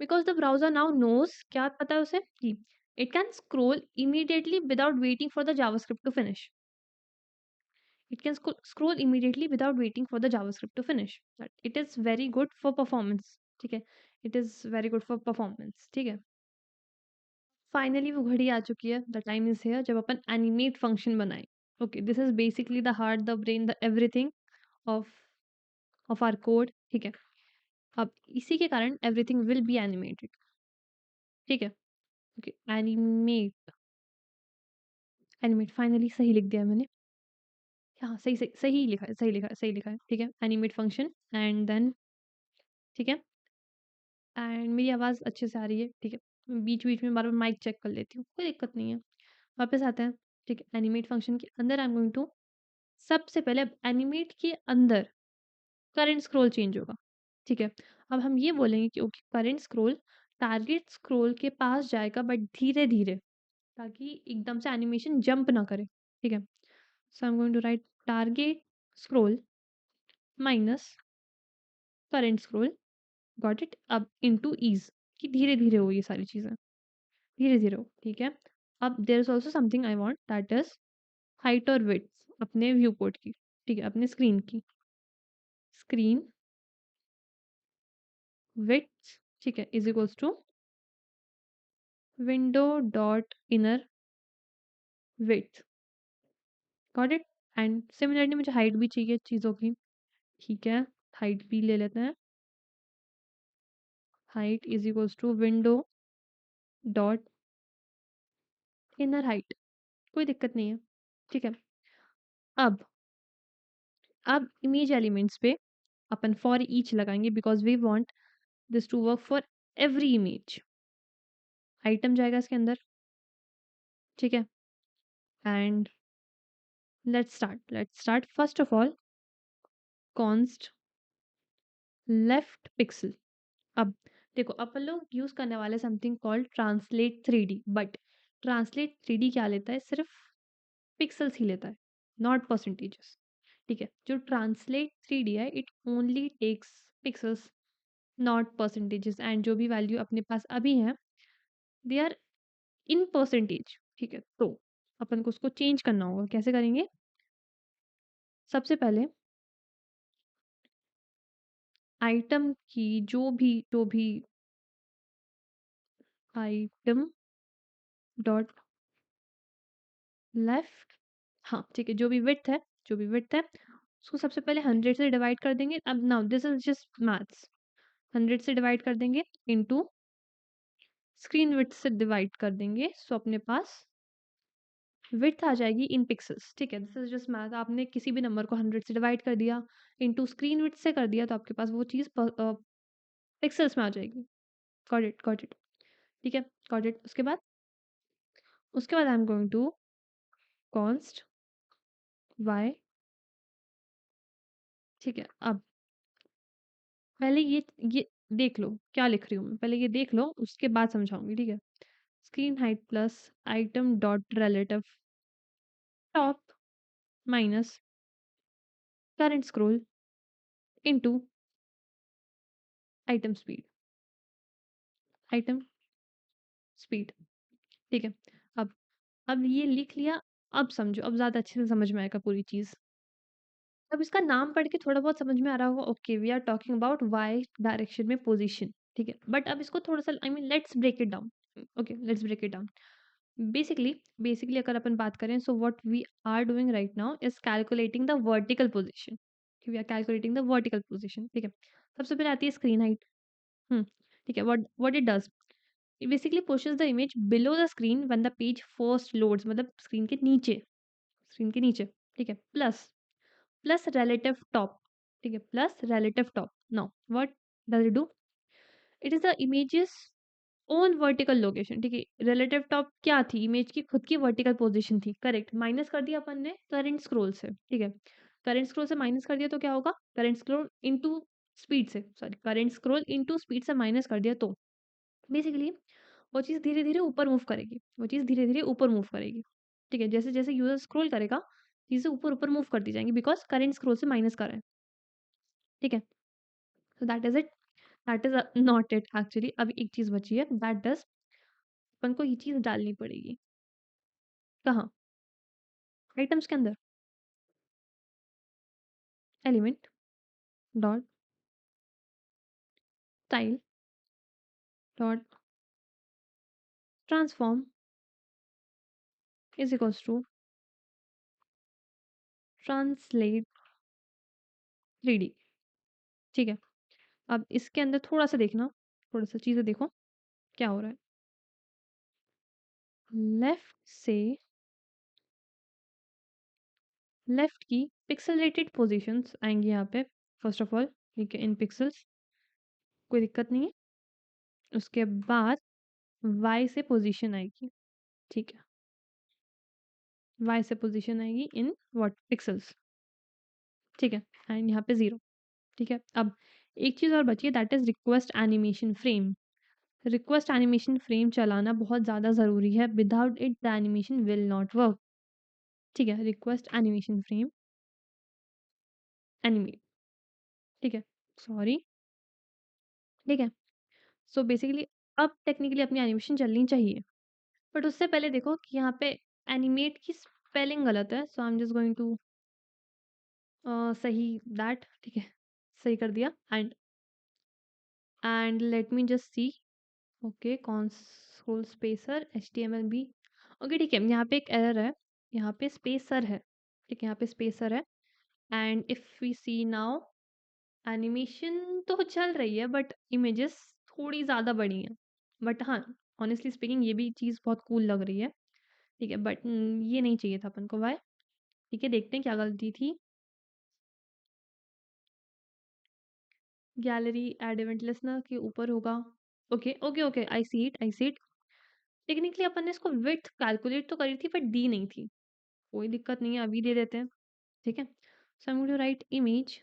Because the browser now knows, क्या पता है उसे कि it can scroll immediately without waiting for the JavaScript to finish. It can scroll immediately without waiting for the JavaScript to finish. But it is very good for performance, ठीक है? It is very good for performance, ठीक है? Finally वो घड़ी आ चुकी है, the time is here जब अपन एनिमेट फंक्शन बनाएँ। Okay, this is basically the heart, the brain, the everything of our code, ठीक है? अब इसी के कारण एवरीथिंग विल बी एनिमेटेड, ठीक है? ओके, एनिमेट, एनिमेट फाइनली सही लिख दिया मैंने। हाँ, सही लिखा है, सही लिखा है, ठीक है? एनिमेट फंक्शन एंड देन, ठीक है? एंड मेरी आवाज़ अच्छे से आ रही है, ठीक है? बीच-बीच में बार-बार माइक चेक कर लेती हूँ, कोई दिक्कत नहीं है। वापस आते हैं, ठीक है? एनिमेट फंक्शन के अंदर आई एम गोइंग टू सबसे पहले अब एनिमेट के अंदर करंट स्क्रॉल चेंज होगा, ठीक है? अब हम ये बोलेंगे कि okay, current scroll target scroll के पास जाएगा बट धीरे-धीरे, ताकि एकदम से एनिमेशन जंप ना करे, ठीक है? So I am going to write target scroll minus current scroll, got it? अब इनटू ईज़ कि धीरे-धीरे हो ये सारी चीज़ें, धीरे-धीरे हो, ठीक है? अब there is also something I want that is height और विड्थ अपने व्यू पोर्ट की, ठीक है? अपने स्क्रीन की, स्क्रीन विड्थ, ठीक है, is equals to window dot inner width, got it? And similarly मुझे हाइट भी चाहिए चीज़ों की, ठीक है? हाइट भी ले लेते हैं, height is equals to window dot inner height, कोई दिक्कत नहीं है, ठीक है? अब इमेज एलिमेंट्स पे अपन फॉर ईच लगाएँगे because we want this to work for every image. Item जाएगा इसके अंदर, ठीक है? And let's start first of all const left pixel. अब देखो अपन लोग यूज़ करने वाले something called translate 3D, but translate 3D क्या लेता है? सिर्फ पिक्सेल्स ही लेता है, नॉट परसेंटेजेस, ठीक है? जो ट्रांसलेट 3D है it only takes pixels, not percentages, and जो भी वैल्यू अपने पास अभी है दे आर इन परसेंटेज, ठीक है? तो अपन को उसको चेंज करना होगा, कैसे करेंगे? सबसे पहले आइटम की जो भी आइटम डॉट लेफ्ट, हाँ, ठीक है, जो भी विड्थ है, उसको सबसे पहले 100 से डिवाइड कर देंगे। अब now this is just maths. 100 से डिवाइड कर देंगे इनटू स्क्रीन विड्थ से डिवाइड कर देंगे, सो अपने पास विड्थ आ जाएगी इन पिक्सेल्स, ठीक है? This is just math. आपने किसी भी नंबर को 100 से डिवाइड कर दिया, इनटू स्क्रीन विड्थ से कर दिया, तो आपके पास वो चीज़ पिक्सेल्स में आ जाएगी। गॉट इट, ठीक है? Got it. उसके बाद I am going to const y, ठीक है? अब पहले ये देख लो क्या लिख रही हूँ मैं, पहले ये देख लो, उसके बाद समझाऊँगी, ठीक है? Screen height plus item dot relative top minus current scroll into item speed, item speed, ठीक है? अब अब ये लिख लिया, अब समझो, अब ज़्यादा अच्छे से समझ में आएगा पूरी चीज़। अब इसका नाम पढ़ के थोड़ा बहुत समझ में आ रहा होगा, okay we are talking about Y direction में पोजीशन, ठीक है? बट अब इसको थोड़ा-सा I mean let's break it down, okay let's break it down. Basically अगर अपन बात करें, so what we are doing right now is calculating the vertical position, we are calculating the vertical position, ठीक है? सबसे पहले आती है स्क्रीन हाइट। हुँ, ठीक है? What what it does, it basically pushes the image below the screen when the page first loads, मतलब screen के नीचे, ठीक है? प्लस relative top, ठीक है? Plus relative top, now what does it do, it is the image's own vertical location, ठीक है? relative top क्या थी, इमेज की खुद की वर्टिकल पोजीशन थी, करेक्ट? माइनस कर दिया अपन ने करंट स्क्रॉल से, ठीक है? करंट स्क्रॉल से माइनस कर दिया तो क्या होगा, करंट स्क्रॉल इनटू स्पीड से, sorry, current scroll into speed से माइनस कर दिया, तो बेसिकली वो चीज़ धीरे-धीरे ऊपर मूव करेगी, वो चीज़ धीरे-धीरे ऊपर मूव करेगी, ठीक है? जैसे-जैसे यूज़र स्क्रॉल करेगा, चीज़ें ऊपर-ऊपर मूव करती जाएँगी, बिकॉज़ करंट स्क्रॉल से माइनस कर रहा है, ठीक है? So that is it, that is not it actually, अभी एक चीज़ बची है, दैट डज़, अपन को ये चीज़ डालनी पड़ेगी। कहाँ? आइटम्स के अंदर, element dot style dot transform is equals to translate 3D, ठीक है? अब इसके अंदर थोड़ा-सा देखना, थोड़ा-सा चीज़ें देखो, क्या हो रहा है? लेफ्ट से लेफ्ट की पिक्सेलेटेड पोजीशंस आएँगी यहाँ पे, फर्स्ट ऑफ ऑल, ठीक है? इन पिक्सेल्स, कोई दिक्कत नहीं है। उसके बाद वाई से पोजीशन आएगी, ठीक है? वाई से पोजीशन आएगी इन व्हाट पिक्सेल्स, ठीक है? एंड यहाँ पे 0, ठीक है? अब एक चीज़ और बची है, that is request animation frame. Request animation frame चलाना बहुत ज़्यादा ज़रूरी है, without it the animation will not work, ठीक है? रिक्वेस्ट एनिमेशन फ्रेम एनिमेट, ठीक है? सॉरी, ठीक है? सो बेसिकली अब टेक्निकली अपनी एनिमेशन चलनी चाहिए, बट उससे पहले देखो कि यहाँ पे एनिमेट की स्पेलिंग गलत है, so I am just going to सही दैट, ठीक है? सही कर दिया, and let me just see, okay, console spacer HTML भी, ओके, ठीक है? यहाँ पे एक एरर है, यहाँ पे स्पेसर है, ठीक है? यहाँ पे स्पेसर है, and if we see now, animation तो चल रही है, बट इमेजेस थोड़ी ज़्यादा बड़ी हैं, बट हाँ, ऑनेस्टली स्पीकिंग ये भी चीज़ बहुत कूल लग रही है, ठीक है? बट ये नहीं चाहिए था अपन को, वाई, ठीक है? देखते हैं क्या गलती थी। गैलरी एड इवेंट लिस्टनर के ऊपर होगा, okay, okay, okay, I see it. Technically अपन ने इसको विड्थ कैलकुलेट तो करी थी, बट दी नहीं थी, कोई दिक्कत नहीं है, अभी दे देते हैं, ठीक है? So I am going to write image,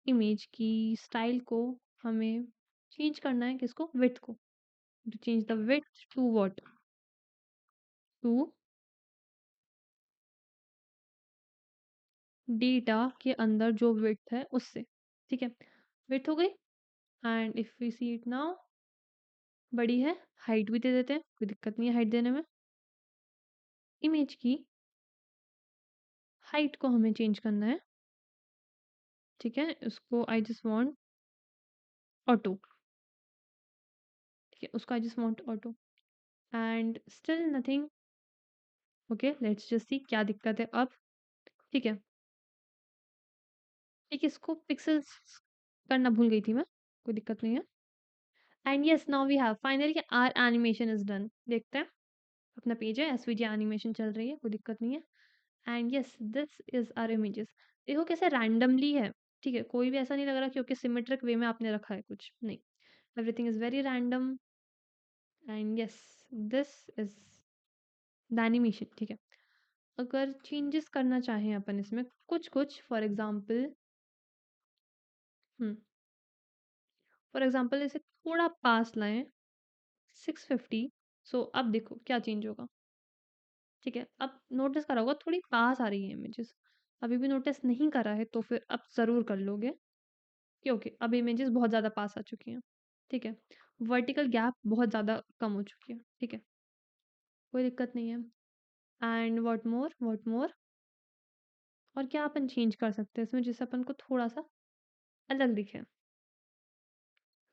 image की स्टाइल को हमें चेंज करना है, किसको, विड्थ को, to change the width to what, to data के अंदर जो width है उससे, ठीक है? width हो गई, and if we see it now, बड़ी है, हाइट भी दे देते हैं, कोई दिक्कत नहीं है हाइट देने में। इमेज की हाइट को हमें चेंज करना है, ठीक है? उसको आई जस्ट वांट ऑटो, ठीक है? उसको I just want auto and still nothing. Okay, let's just see क्या दिक्कत है अब, ठीक है? ठीक है, इसको पिक्सेल्स करना भूल गई थी मैं, कोई दिक्कत नहीं है। And yes, now we have finally our animation is done. देखते हैं, अपना पेज है, एसवीजी एनिमेशन चल रही है, कोई दिक्कत नहीं है। And yes, this is our images. देखो कैसे रैंडमली है, ठीक है? कोई भी ऐसा नहीं लग रहा कि ओके सिमेट्रिक वे में आपने रखा है कुछ, नहीं। Everything is very random and yes, this is the animation, ठीक है? अगर चेंजेस करना चाहें अपन इसमें कुछ-कुछ हुँ, फॉर एग्ज़ाम्पल इसे थोड़ा पास लाएँ 650। सो अब देखो क्या चेंज होगा, ठीक है? अब नोटिस करा होगा थोड़ी पास आ रही है इमेजेस। अभी भी नोटिस नहीं करा है तो फिर अब ज़रूर कर लोगे कि ओके अब इमेजेस बहुत ज़्यादा पास आ चुकी हैं, ठीक है? वर्टिकल गैप बहुत ज़्यादा कम हो चुकी है, ठीक है? कोई दिक्कत नहीं है। एंड व्हाट मोर और क्या अपन चेंज कर सकते हैं इसमें जिससे अपन को थोड़ा-सा अलग दिखे?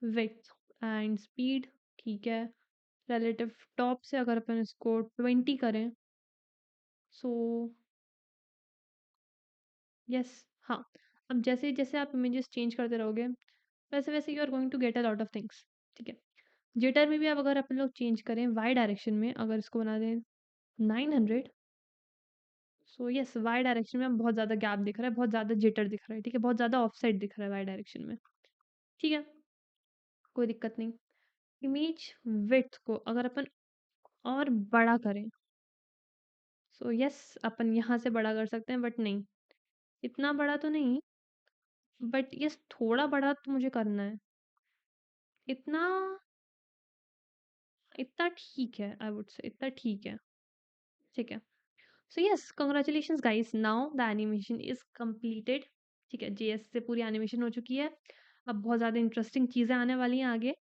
विड्थ एंड स्पीड, ठीक है? रिलेटिव टॉप से अगर अपन इसको 20 करें, सो यस, हाँ। अब जैसे-जैसे आप इमेजेस चेंज करते रहोगे, वैसे-वैसे you are going to get a lot of things, ठीक है? जिटर में भी अब अगर अपन लोग चेंज करें वाई डायरेक्शन में, अगर इसको बना दें 900, सो यस वाई डायरेक्शन में अब बहुत ज़्यादा गैप दिख रहा है, बहुत ज़्यादा जिटर दिख रहा है, ठीक है? बहुत ज़्यादा ऑफसेट दिख रहा है वाई डायरेक्शन में, ठीक है? कोई दिक्कत नहीं। इमेज विड्थ को अगर अपन और बड़ा करें, सो यस अपन यहाँ से बड़ा कर सकते हैं बट नहीं, इतना बड़ा तो नहीं, बट यस थोड़ा बड़ा तो मुझे करना है। इतना इतना ठीक है, आई वुड से इतना ठीक है, ठीक है? So yes congratulations guys, now the animation is completed, ठीक है? जेएस से पूरी एनिमेशन हो चुकी है। अब बहुत ज़्यादा इंटरेस्टिंग चीज़ें आने वाली हैं आगे,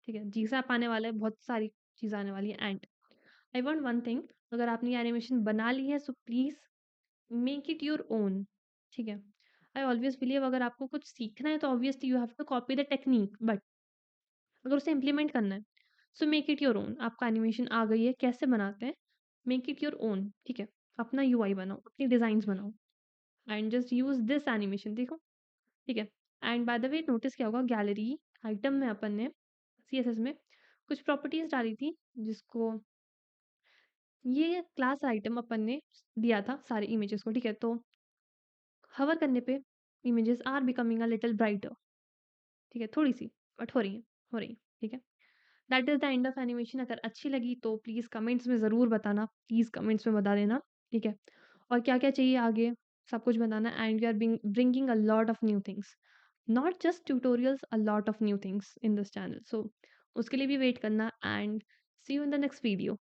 ठीक है? जीसैप आने वाला है, बहुत सारी चीज़ें आने वाली हैं and I want one thing, अगर आपने ये एनिमेशन बना ली है so please make it your own, ठीक है? आई ऑलवेज़ बिलीव अगर आपको कुछ सीखना है तो obviously you have to copy the technique, but अगर उसे इम्प्लीमेंट करना है so make it your own. आपका एनिमेशन आ गई है, कैसे बनाते हैं? मेक इट योर ओन, ठीक है? अपना यूआई बनाओ, अपनी डिज़ाइन्स बनाओ and just use this animation, देखो, ठीक है? And by the way notice क्या होगा, गैलरी आइटम में अपन ने सीएसएस में कुछ प्रॉपर्टीज़ डाली थी जिसको ये क्लास आइटम अपन ने दिया था सारे इमेजेस को, ठीक है? तो हवर करने पे images are becoming a little brighter, ठीक है? थोड़ी-सी बट हो रही है, ठीक है? That is the end of animation. अगर अच्छी लगी तो प्लीज़ कमेंट्स में ज़रूर बताना, प्लीज़ कमेंट्स में बता देना, ठीक है? और क्या-क्या चाहिए आगे, सब कुछ बताना and we are bringing a lot of new things, not just tutorials, a lot of new things in this channel. So उसके लिए भी वेट करना and see you in the next video.